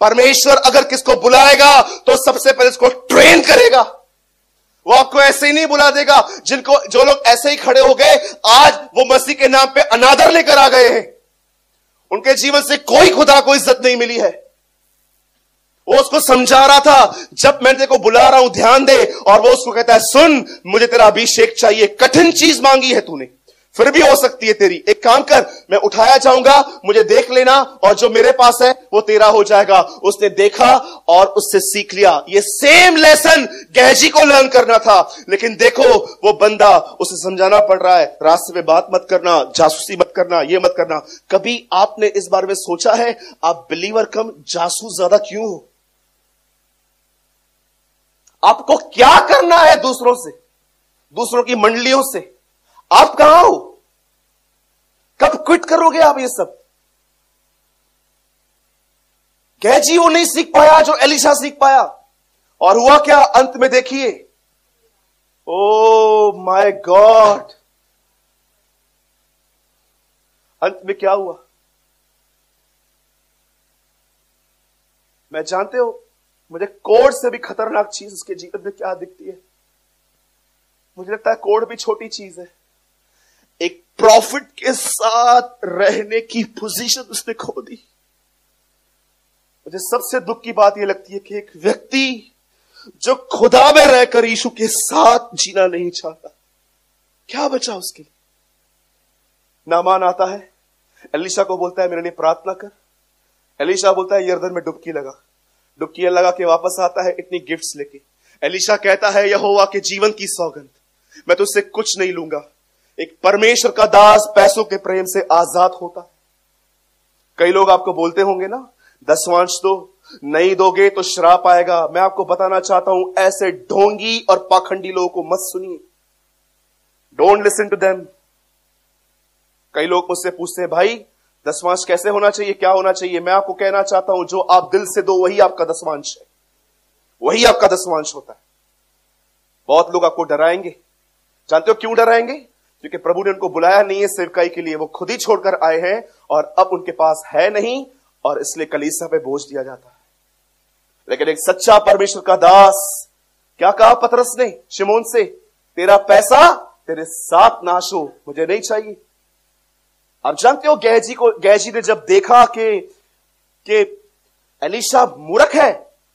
परमेश्वर अगर किसको बुलाएगा तो सबसे पहले उसको ट्रेन करेगा। वो आपको ऐसे ही नहीं बुला देगा। जो लोग ऐसे ही खड़े हो गए, आज वो मसीह के नाम पे अनादर लेकर आ गए हैं। उनके जीवन से कोई खुदा को इज्जत नहीं मिली है। वो उसको समझा रहा था, जब मैं तेरे को बुला रहा हूं ध्यान दे, और वो उसको कहता है सुन, मुझे तेरा अभिषेक चाहिए। कठिन चीज मांगी है तूने, फिर भी हो सकती है तेरी। एक काम कर, मैं उठाया जाऊंगा, मुझे देख लेना, और जो मेरे पास है वो तेरा हो जाएगा। उसने देखा और उससे सीख लिया। ये सेम लेसन गहजी को लर्न करना था, लेकिन देखो वो बंदा, उसे समझाना पड़ रहा है, रास्ते में बात मत करना, जासूसी मत करना, ये मत करना। कभी आपने इस बारे में सोचा है, आप बिलीवर कम जासूस ज्यादा क्यों हो? आपको क्या करना है दूसरों से, दूसरों की मंडलियों से? आप कहां हो? कब क्विट करोगे आप ये सब? गहजी वो नहीं सीख पाया जो एलीशा सीख पाया, और हुआ क्या अंत में? देखिए, ओ माय गॉड, अंत में क्या हुआ? मैं जानते हो, मुझे कोढ़ से भी खतरनाक चीज उसके जीवन में क्या दिखती है? मुझे लगता है कोढ़ भी छोटी चीज है। एक प्रॉफिट के साथ रहने की पोजीशन उसने खो दी। मुझे सबसे दुख की बात यह लगती है कि एक व्यक्ति जो खुदा में रहकर यीशु के साथ जीना नहीं चाहता, क्या बचा उसके लिए? नामान आता है, एलीशा को बोलता है मेरे लिए प्रार्थना कर। एलीशा बोलता है यरदन में डुबकी लगा के वापस आता है इतनी गिफ्ट्स लेके। एलीशा कहता है यहोवा के जीवन की सौगंध, मैं तुझसे कुछ नहीं लूंगा। एक परमेश्वर का दास पैसों के प्रेम से आजाद होता है। कई लोग आपको बोलते होंगे ना, दसवांश दो, नहीं दोगे तो श्राप आएगा। मैं आपको बताना चाहता हूं, ऐसे ढोंगी और पाखंडी लोगों को मत सुनिए। Don't listen to them. कई लोग मुझसे पूछते हैं भाई दसवांश कैसे होना चाहिए, क्या होना चाहिए? मैं आपको कहना चाहता हूं, जो आप दिल से दो वही आपका दसवांश है, वही आपका दसवांश होता है। बहुत लोग आपको डराएंगे। जानते हो क्यों डराएंगे? क्योंकि प्रभु ने उनको बुलाया नहीं है सेवकाई के लिए, वो खुद ही छोड़कर आए हैं और अब उनके पास है नहीं, और इसलिए कलीसिया पे बोझ दिया जाता है। लेकिन एक सच्चा परमेश्वर का दास, क्या कहा पतरस ने शिमोन से? तेरा पैसा तेरे साथ नाश हो, मुझे नहीं चाहिए। आप जानते हो गेहजी ने जब देखा कि एलीशा मूर्ख है,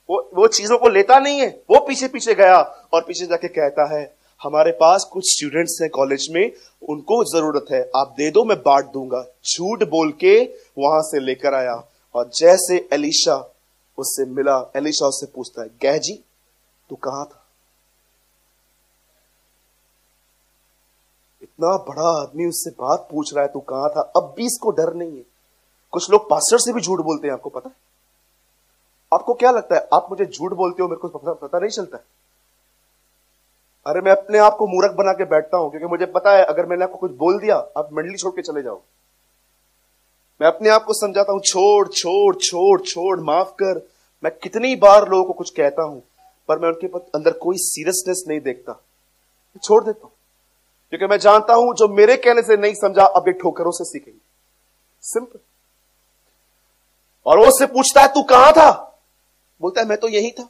वो चीजों को लेता नहीं है, वो पीछे पीछे गया और पीछे जाके कहता है, हमारे पास कुछ स्टूडेंट्स हैं कॉलेज में, उनको जरूरत है, आप दे दो, मैं बांट दूंगा। झूठ बोल के वहां से लेकर आया और जैसे एलीशा उससे मिला, एलीशा उससे पूछता है, गेहजी तू कहां था? इतना बड़ा आदमी उससे बात पूछ रहा है, तू कहां था? अब भी इसको डर नहीं है। कुछ लोग पास्टर से भी झूठ बोलते हैं, आपको पता है? आपको क्या लगता है आप मुझे झूठ बोलते हो, मेरे को पता नहीं चलता है? अरे मैं अपने आप को मूर्ख बना के बैठता हूं क्योंकि मुझे पता है अगर मैंने आपको कुछ बोल दिया आप मंडली छोड़ के चले जाओ। मैं अपने आप को समझाता हूं, छोड़ छोड़ छोड़ छोड़, माफ कर। मैं कितनी बार लोगों को कुछ कहता हूं पर मैं उनके अंदर कोई सीरियसनेस नहीं देखता, मैं छोड़ देता हूं क्योंकि मैं जानता हूं जो मेरे कहने से नहीं समझा अब ये ठोकरों से सीखेंगे। सिंपल। और वो उससे पूछता है, तू कहां था? बोलता है, मैं तो यही था।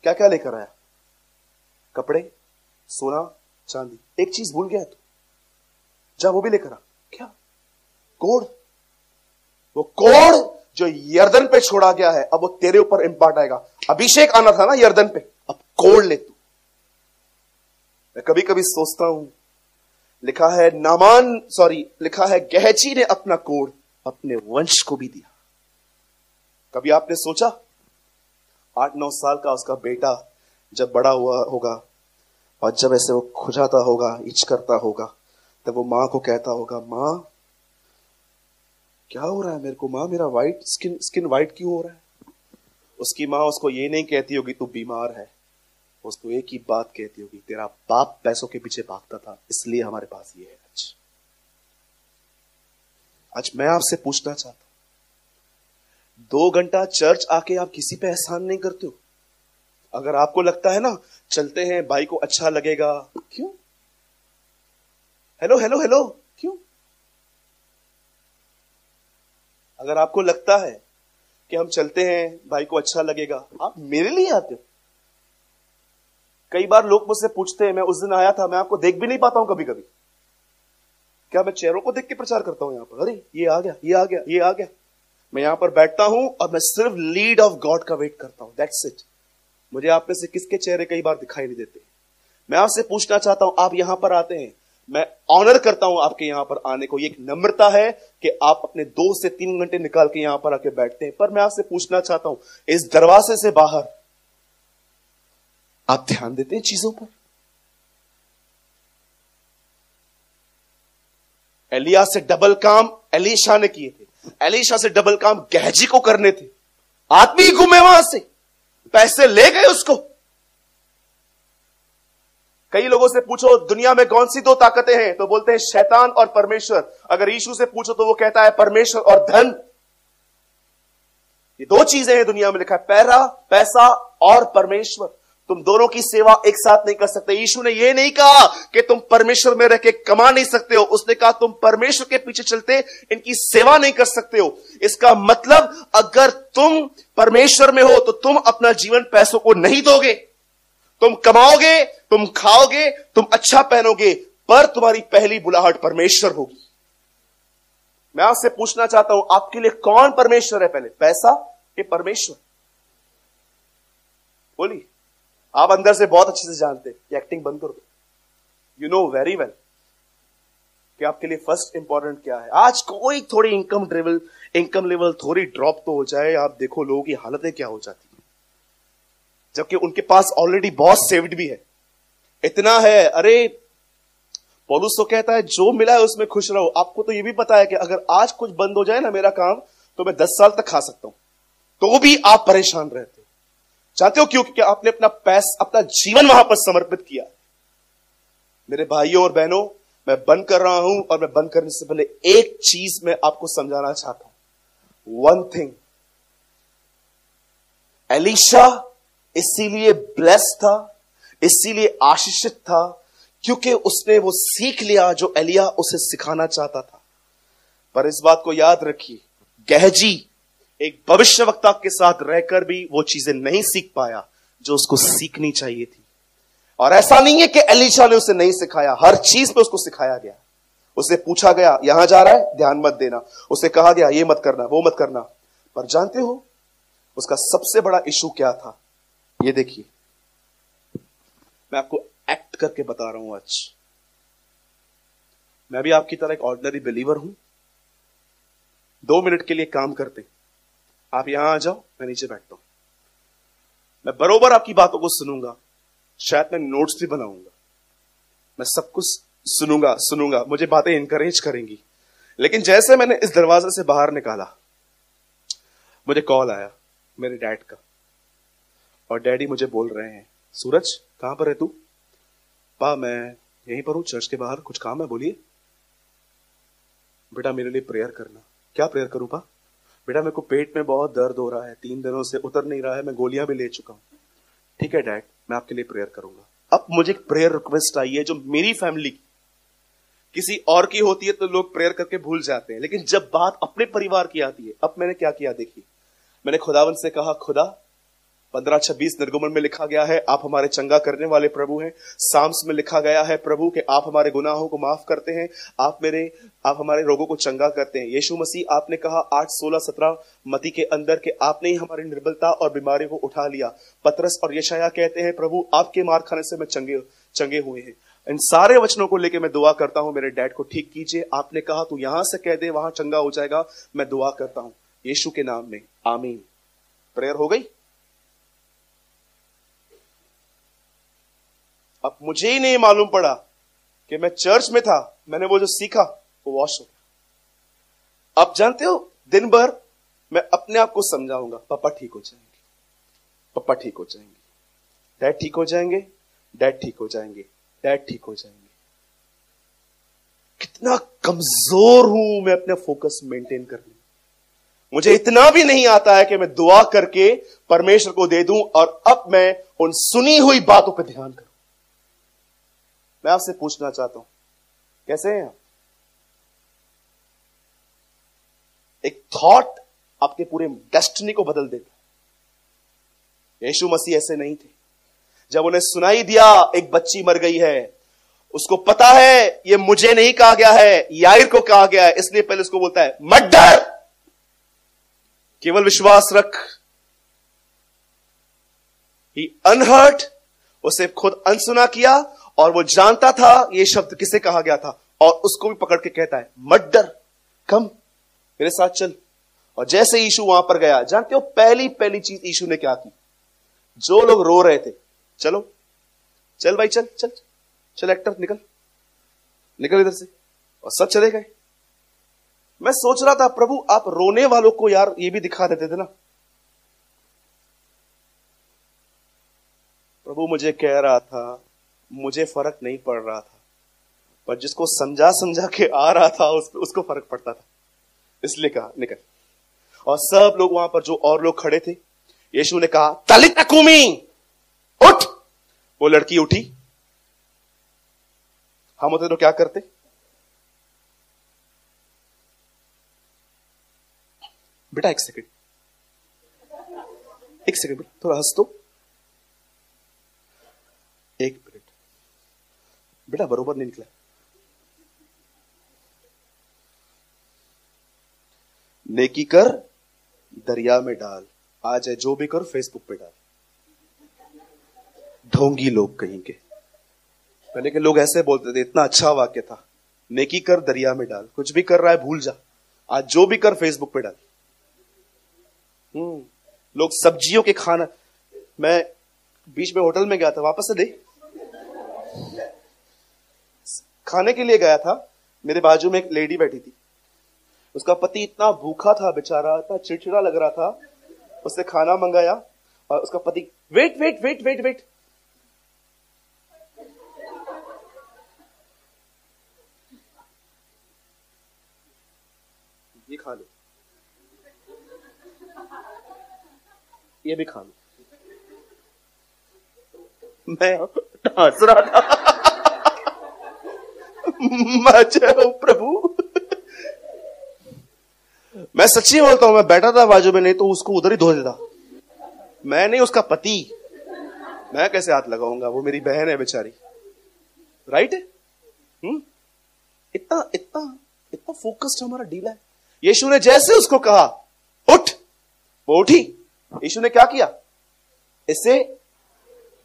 क्या क्या लेकर आया? कपड़े, सोना, चांदी। एक चीज भूल गया तू, जा वो भी लेकर आ। क्या? कोड़। वो कोड़ जो यर्दन पे छोड़ा गया है अब वो तेरे ऊपर इंपार्ट आएगा। अभिषेक आना था ना यर्दन पे, अब कोड़ ले तू। मैं कभी कभी सोचता हूं, लिखा है गेहजी ने अपना कोड़ अपने वंश को भी दिया। कभी आपने सोचा 8-9 साल का उसका बेटा जब बड़ा हुआ होगा और जब ऐसे वो खुजाता होगा, इच करता होगा, तब वो मां को कहता होगा, मां क्या हो रहा है मेरे को? मां मेरा वाइट स्किन वाइट क्यों हो रहा है? उसकी मां उसको ये नहीं कहती होगी तू बीमार है, उसको एक ही बात कहती होगी, तेरा बाप पैसों के पीछे भागता था इसलिए हमारे पास ये है। आज मैं आपसे पूछना चाहता हूं, 2 घंटा चर्च आके आप किसी पे एहसान नहीं करते हो? अगर आपको लगता है ना चलते हैं भाई को अच्छा लगेगा, क्यों? हेलो हेलो हेलो, क्यों? अगर आपको लगता है कि हम चलते हैं भाई को अच्छा लगेगा, आप मेरे लिए आते हो। कई बार लोग मुझसे पूछते हैं, मैं उस दिन आया था, मैं आपको देख भी नहीं पाता हूं कभी कभी। क्या मैं चेहरों को देख के प्रचार करता हूं यहां पर? अरे ये आ गया, ये आ गया, ये आ गया। मैं यहां पर बैठता हूं और मैं सिर्फ लीड ऑफ गॉड का वेट करता हूं, दैट्स इट। मुझे आप में से किसके चेहरे कई बार दिखाई नहीं देते। मैं आपसे पूछना चाहता हूं, आप यहां पर आते हैं, मैं ऑनर करता हूं आपके यहां पर आने को। ये एक नम्रता है कि आप अपने 2 से 3 घंटे निकाल के यहां पर आके बैठते हैं। पर मैं आपसे पूछना चाहता हूं, इस दरवाजे से बाहर आप ध्यान देते हैं चीजों पर? एलिया से डबल काम एलीशा ने किए थे, एलीशा से डबल काम गेहजी को करने थे। आदमी घूमे वहां से, पैसे ले गए उसको। कई लोगों से पूछो दुनिया में कौन सी 2 ताकतें हैं, तो बोलते हैं शैतान और परमेश्वर। अगर यीशु से पूछो तो वो कहता है परमेश्वर और धन। ये 2 चीजें हैं दुनिया में, लिखा है पैसा और परमेश्वर। तुम दोनों की सेवा एक साथ नहीं कर सकते। यीशु ने यह नहीं कहा कि तुम परमेश्वर में रह के कमा नहीं सकते हो, उसने कहा तुम परमेश्वर के पीछे चलते इनकी सेवा नहीं कर सकते हो। इसका मतलब अगर तुम परमेश्वर में हो तो तुम अपना जीवन पैसों को नहीं दोगे। तुम कमाओगे, तुम खाओगे, तुम अच्छा पहनोगे, पर तुम्हारी पहली बुलाहट परमेश्वर होगी। मैं आपसे पूछना चाहता हूं, आपके लिए कौन परमेश्वर है पहले, पैसा कि परमेश्वर? बोलिए। आप अंदर से बहुत अच्छे से जानते हैं, ये एक्टिंग बंद कर दो। यू नो वेरी वेल कि आपके लिए फर्स्ट इंपॉर्टेंट क्या है। आज कोई थोड़ी इनकम लेवल थोड़ी ड्रॉप तो हो जाए, आप देखो लोगों की हालतें क्या हो जाती है, जबकि उनके पास ऑलरेडी बहुत सेव्ड भी है। इतना है, अरे पौलुस तो कहता है जो मिला है उसमें खुश रहो। आपको तो ये भी पता है कि अगर आज कुछ बंद हो जाए ना मेरा काम, तो मैं 10 साल तक खा सकता हूं, तो भी आप परेशान रहते हो। चाहते हो क्यों? क्योंकि आपने अपना जीवन वहां पर समर्पित किया। मेरे भाइयों और बहनों, मैं बंद कर रहा हूं और मैं बंद करने से पहले एक चीज मैं आपको समझाना चाहता हूं। वन थिंग, एलीशा इसीलिए ब्लेस्ड था, इसीलिए आशीषित था, क्योंकि उसने वो सीख लिया जो एलिया उसे सिखाना चाहता था। पर इस बात को याद रखिए, गेहजी एक भविष्यवक्ता के साथ रहकर भी वो चीजें नहीं सीख पाया जो उसको सीखनी चाहिए थी। और ऐसा नहीं है कि एलीशा ने उसे नहीं सिखाया, हर चीज पे उसको सिखाया गया। उसे पूछा गया यहां जा रहा है, ध्यान मत देना। उसे कहा गया ये मत करना, वो मत करना। पर जानते हो उसका सबसे बड़ा इशू क्या था? ये देखिए, मैं आपको एक्ट करके बता रहा हूं। आज मैं भी आपकी तरह एक ऑर्डिनरी बिलीवर हूं। 2 मिनट के लिए काम करते, आप यहां आ जाओ, मैं नीचे बैठता हूं। मैं बरोबर आपकी बातों को सुनूंगा, शायद मैं नोट्स भी बनाऊंगा, मैं सब कुछ सुनूंगा, मुझे बातें इंकरेज करेंगी। लेकिन जैसे मैंने इस दरवाजे से बाहर निकाला, मुझे कॉल आया मेरे डैड का, और डैडी मुझे बोल रहे हैं, सूरज कहां पर है तू? पा मैं यहीं पर हूं, चर्च के बाहर, कुछ काम है, बोलिए। बेटा मेरे लिए प्रेयर करना। क्या प्रेयर करूं पा? बेटा मेरे को पेट में बहुत दर्द हो रहा है, 3 दिनों से उतर नहीं रहा है, मैं गोलियां भी ले चुका हूं। ठीक है डैड, मैं आपके लिए प्रेयर करूंगा। अब मुझे एक प्रेयर रिक्वेस्ट आई है जो मेरी फैमिली की, किसी और की होती है तो लोग प्रेयर करके भूल जाते हैं, लेकिन जब बात अपने परिवार की आती है, अब मैंने क्या किया देखिए। मैंने खुदावन से कहा, खुदा 15-26 निर्गमन में लिखा गया है आप हमारे चंगा करने वाले प्रभु हैं। साम्स में लिखा गया है प्रभु कि आप हमारे गुनाहों को माफ करते हैं, आप हमारे रोगों को चंगा करते हैं। यीशु मसीह आपने कहा 8:16-17 मती के अंदर कि आपने ही हमारी निर्बलता और बीमारी को उठा लिया। पतरस और यशायाह कहते हैं प्रभु आपके मार खाने से मैं चंगे हुए हैं। इन सारे वचनों को लेकर मैं दुआ करता हूं, मेरे डैड को ठीक कीजिए। आपने कहा तू यहां से कह दे वहां चंगा हो जाएगा। मैं दुआ करता हूं यीशु के नाम में, आमीन। प्रेयर हो गई। अब मुझे ही नहीं मालूम पड़ा कि मैं चर्च में था, मैंने वो जो सीखा वो वॉश हो गया। अब जानते हो दिन भर मैं अपने आप को समझाऊंगा, पापा ठीक हो जाएंगे, पापा ठीक हो जाएंगे, डैड ठीक हो जाएंगे, डैड ठीक हो जाएंगे, डैड ठीक हो जाएंगे। कितना कमजोर हूं मैं अपने फोकस मेंटेन करने। मुझे इतना भी नहीं आता है कि मैं दुआ करके परमेश्वर को दे दूं और अब मैं उन सुनी हुई बातों पर ध्यान करूं। मैं आपसे पूछना चाहता हूं, कैसे हैं आप? एक थॉट आपके पूरे डेस्टिनी को बदल देता। यीशु मसीह ऐसे नहीं थे। जब उन्हें सुनाई दिया एक बच्ची मर गई है, उसको पता है ये मुझे नहीं कहा गया है, याईर को कहा गया है, इसलिए पहले उसको बोलता है मत डर, केवल विश्वास रख। ही अनहर्ट, उसे खुद अनसुना किया, और वो जानता था ये शब्द किसे कहा गया था, और उसको भी पकड़ के कहता है मत डर, कम मेरे साथ चल। और जैसे यीशु वहां पर गया, जानते हो पहली चीज यीशु ने क्या की? जो लोग रो रहे थे, चलो चल भाई, चल चल चल एक्टर, निकल निकल इधर से, और सब चले गए। मैं सोच रहा था प्रभु आप रोने वालों को यार ये भी दिखा देते थे ना। प्रभु मुझे कह रहा था, मुझे फर्क नहीं पड़ रहा था, पर जिसको समझा के आ रहा था उसको फर्क पड़ता था, इसलिए कहा निकल। और सब लोग वहां पर जो और लोग खड़े थे, यीशु ने कहा तलिता कुमी, उठ। वो लड़की उठी। हम होते तो क्या करते? बेटा एक सेकंड बेटा, थोड़ा हंस दो, एक मिनट बेटा, बरोबर नहीं निकला। नेकी कर दरिया में डाल, आज है जो भी कर फेसबुक पे डाल। ढोंगी लोग कहीं के। पहले के लोग ऐसे बोलते थे, इतना अच्छा वाक्य था, नेकी कर दरिया में डाल, कुछ भी कर रहा है भूल जा, आज जो भी कर फेसबुक पे डाल। लोग सब्जियों के खाना, मैं बीच में होटल में गया था, वापस से दे, खाने के लिए गया था, मेरे बाजू में एक लेडी बैठी थी, उसका पति इतना भूखा था बेचारा, इतना चिड़चिड़ा लग रहा था, उसने खाना मंगाया और उसका पति wait wait wait wait wait, ये खा लो, ये भी खा लो। मैं हंस रहा था मैं प्रभु, मैं सच्ची बोलता हूं, मैं बैठा था बाजू में, नहीं तो उसको उधर ही धो देता। मैं नहीं, उसका पति, मैं कैसे हाथ लगाऊंगा, वो मेरी बहन है बेचारी, राइट है। इतना इतना इतना फोकस्ड हमारा डील है। यीशु ने जैसे उसको कहा उठ, वो उठी। यीशु ने क्या किया? इससे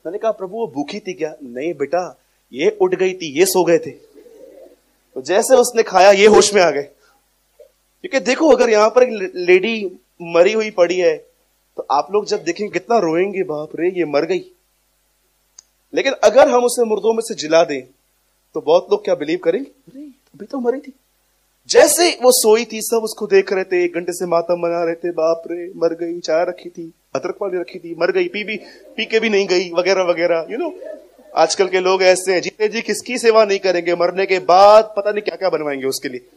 मैंने कहा प्रभु वो भूखी थी क्या? नहीं बेटा, ये उठ गई थी, ये सो गए थे। तो जैसे उसने खाया ये होश में आ गए। क्योंकि देखो अगर यहां पर एक लेडी मरी हुई पड़ी है तो आप लोग जब देखेंगे कितना रोएंगे, बाप रे ये मर गई। लेकिन अगर हम उसे मुर्दों में से जिला दें तो बहुत लोग क्या बिलीव करेंगे, अरे अभी तो मरी थी। जैसे वो सोई थी सब उसको देख रहे थे, 1 घंटे से मातम मना रहे थे, बाप रे मर गई, चाय रखी थी, अदरक वाली रखी थी, मर गई, पी के भी नहीं गई, वगैरह वगैरह। यू नो आजकल के लोग ऐसे हैं, जीते जी किसकी सेवा नहीं करेंगे, मरने के बाद पता नहीं क्या क्या बनवाएंगे उसके लिए।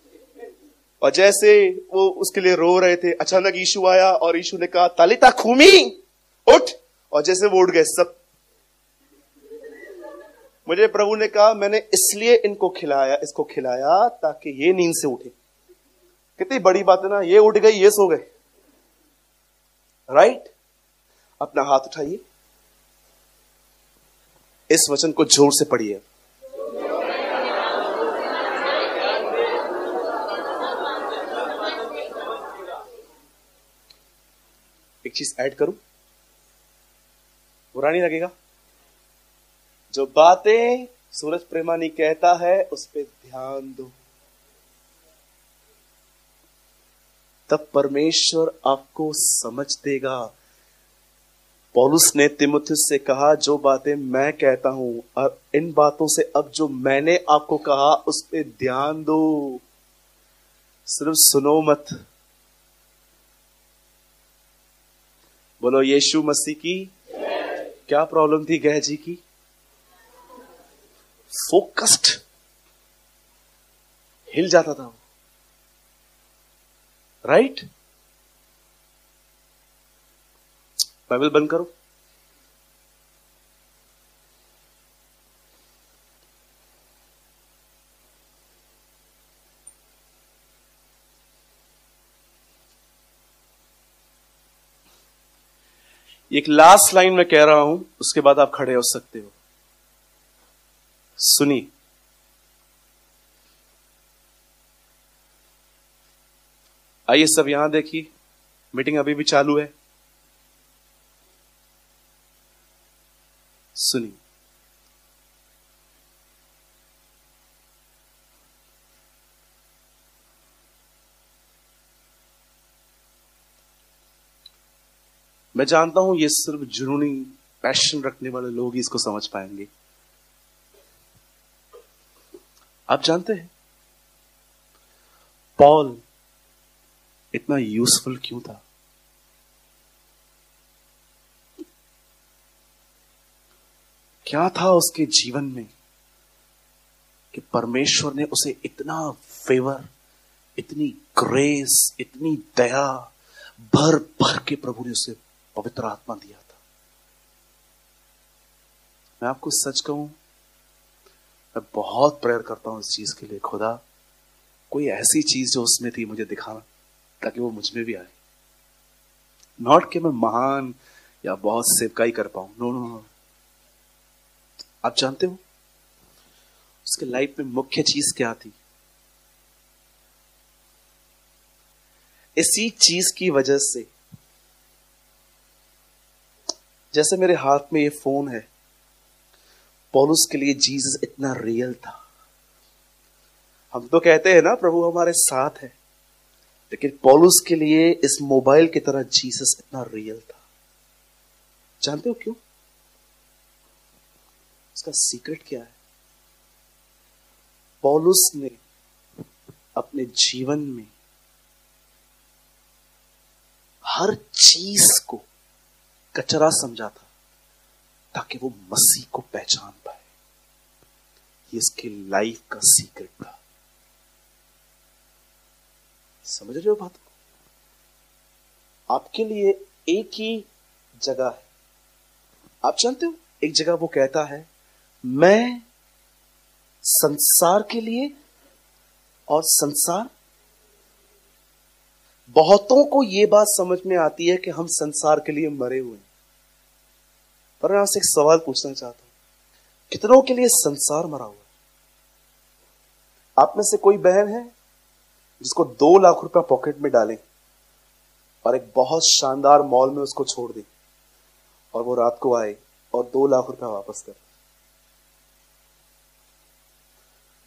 और जैसे वो उसके लिए रो रहे थे, अचानक यीशु आया और यीशु ने कहा तालिता खूमी, उठ। और जैसे वो उठ गए सब। मुझे प्रभु ने कहा मैंने इसलिए इसको खिलाया ताकि ये नींद से उठे। कितनी बड़ी बात है ना, ये उठ गई, ये सो गए। राइट? अपना हाथ उठाइए, इस वचन को जोर से पढ़िए। एक चीज ऐड करूं, बुरा नहीं लगेगा? जो बातें सूरज प्रेमानी कहता है उस पे ध्यान दो, तब परमेश्वर आपको समझ देगा। पौलुस ने तीमुथियुस से कहा जो बातें मैं कहता हूं और इन बातों से अब जो मैंने आपको कहा उस पे ध्यान दो, सिर्फ सुनो मत। बोलो यीशु मसीह की। क्या प्रॉब्लम थी गह जी की? फोकस्ड, हिल जाता था वो। राइट? बाइबल बंद करो। एक लास्ट लाइन में कह रहा हूं, उसके बाद आप खड़े हो सकते हो। सुनिए, आइए सब यहां देखिए, मीटिंग अभी भी चालू है। सुनिए, मैं जानता हूं ये सिर्फ जुनूनी पैशन रखने वाले लोग ही इसको समझ पाएंगे। आप जानते हैं पॉल इतना यूजफुल क्यों था? क्या था उसके जीवन में कि परमेश्वर ने उसे इतना फेवर, इतनी ग्रेस, इतनी दया भर भर के प्रभु ने उसे पवित्र आत्मा दिया था। मैं आपको सच कहूं, मैं बहुत प्रेयर करता हूं इस चीज के लिए, खुदा कोई ऐसी चीज जो उसमें थी मुझे दिखाना ताकि वो मुझ में भी आए। नॉट कि मैं महान या बहुत सेवकाई कर पाऊं, नो नो नो। आप जानते हो उसके लाइफ में मुख्य चीज क्या थी? इसी चीज की वजह से, जैसे मेरे हाथ में ये फोन है, पौलुस के लिए जीसस इतना रियल था। हम तो कहते हैं ना प्रभु हमारे साथ है, लेकिन पौलुस के लिए इस मोबाइल की तरह जीसस इतना रियल था। जानते हो क्यों? उसका सीक्रेट क्या है? पौलुस ने अपने जीवन में हर चीज को कचरा समझा था ताकि वो मसीह को पहचान पाए। ये इसकी लाइफ का सीक्रेट था। समझ रहे हो बात को? आपके लिए एक ही जगह है। आप जानते हो एक जगह वो कहता है मैं संसार के लिए, और संसार, बहुतों को यह बात समझ में आती है कि हम संसार के लिए मरे हुए हैं। पर मैं आपसे एक सवाल पूछना चाहता हूं, कितनों के लिए संसार मरा हुआ है? आप में से कोई बहन है जिसको 2 लाख रुपया पॉकेट में डालें और एक बहुत शानदार मॉल में उसको छोड़ दें और वो रात को आए और 2 लाख रुपया वापस कर?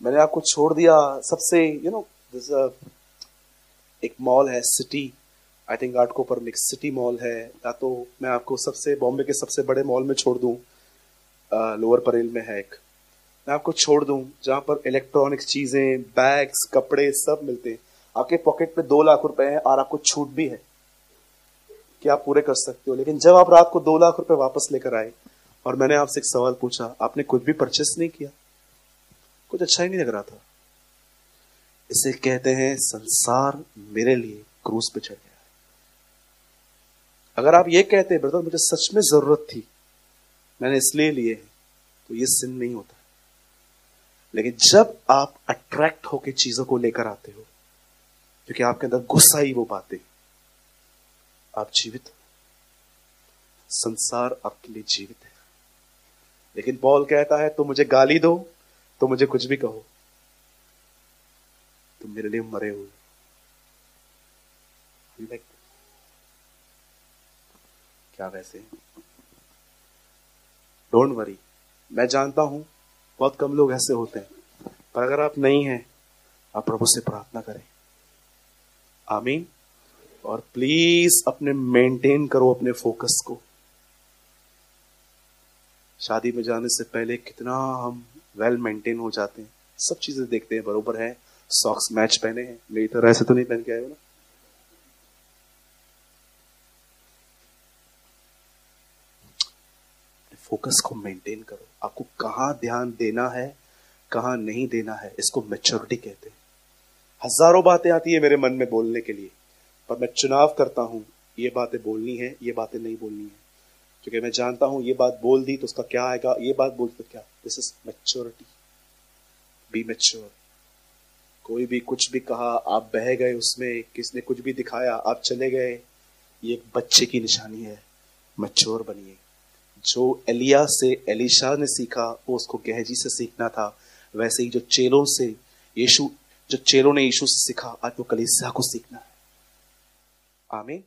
मैंने आपको छोड़ दिया सबसे एक मॉल है सिटी, आई थिंक घाटकोपर में सिटी मॉल है, या तो मैं आपको बॉम्बे के सबसे बड़े मॉल में छोड़ दूं, लोअर परेल में है एक, मैं आपको छोड़ दूं जहां पर इलेक्ट्रॉनिक्स चीजें, बैग्स, कपड़े सब मिलते हैं। आपके पॉकेट में 2 लाख रुपए हैं और आपको छूट भी है कि आप पूरे कर सकते हो। लेकिन जब आप रात को 2 लाख रुपए वापस लेकर आए और मैंने आपसे एक सवाल पूछा, आपने कुछ भी परचेस नहीं किया, कुछ अच्छा ही नहीं लग रहा था। इसे कहते हैं संसार मेरे लिए क्रूस पे चढ़ गया। अगर आप ये कहते हैं ब्रदर मुझे सच में जरूरत थी, मैंने इसलिए लिए हैं, तो ये सिन नहीं होता। लेकिन जब आप अट्रैक्ट होकर चीजों को लेकर आते हो, क्योंकि आपके अंदर गुस्सा ही वो बातें, आप जीवित हो, संसार आपके लिए जीवित है। लेकिन पॉल कहता है तुम मुझे गाली दो, तो मुझे कुछ भी कहो, तुम मेरे लिए मरे हुए। क्या वैसे? डोंट वरी, मैं जानता हूं बहुत कम लोग ऐसे होते हैं, पर अगर आप नहीं हैं, आप प्रभु से प्रार्थना करें। आमीन। और प्लीज अपने मेंटेन करो अपने फोकस को। शादी में जाने से पहले कितना हम वेल मेंटेन हो जाते हैं, सब चीजें देखते हैं बरोबर है, सॉक्स मैच पहने हैं, मेरी तरह ऐसे तो नहीं पहन के आए हो ना। फोकस को मेंटेन करो, आपको कहां ध्यान देना है कहां नहीं देना है, इसको मैच्योरिटी कहते हैं। हजारों बातें आती है मेरे मन में बोलने के लिए, पर मैं चुनाव करता हूं ये बातें बोलनी है, ये बातें नहीं बोलनी है, क्योंकि मैं जानता हूं ये बात बोल दी तो उसका क्या आएगा, ये बात बोल तो क्या। This is maturity. Be mature. कोई भी कुछ भी कहा, आप बह गए उसमें, किसने कुछ भी दिखाया आप चले गए, ये एक बच्चे की निशानी है। मैच्योर बनिए। जो एलिया से एलिशा ने सीखा वो उसको गेहजी से सीखना था, वैसे ही जो चेलों ने यीशु से सीखा आज वो कलीसिया को सीखना है। आमीन।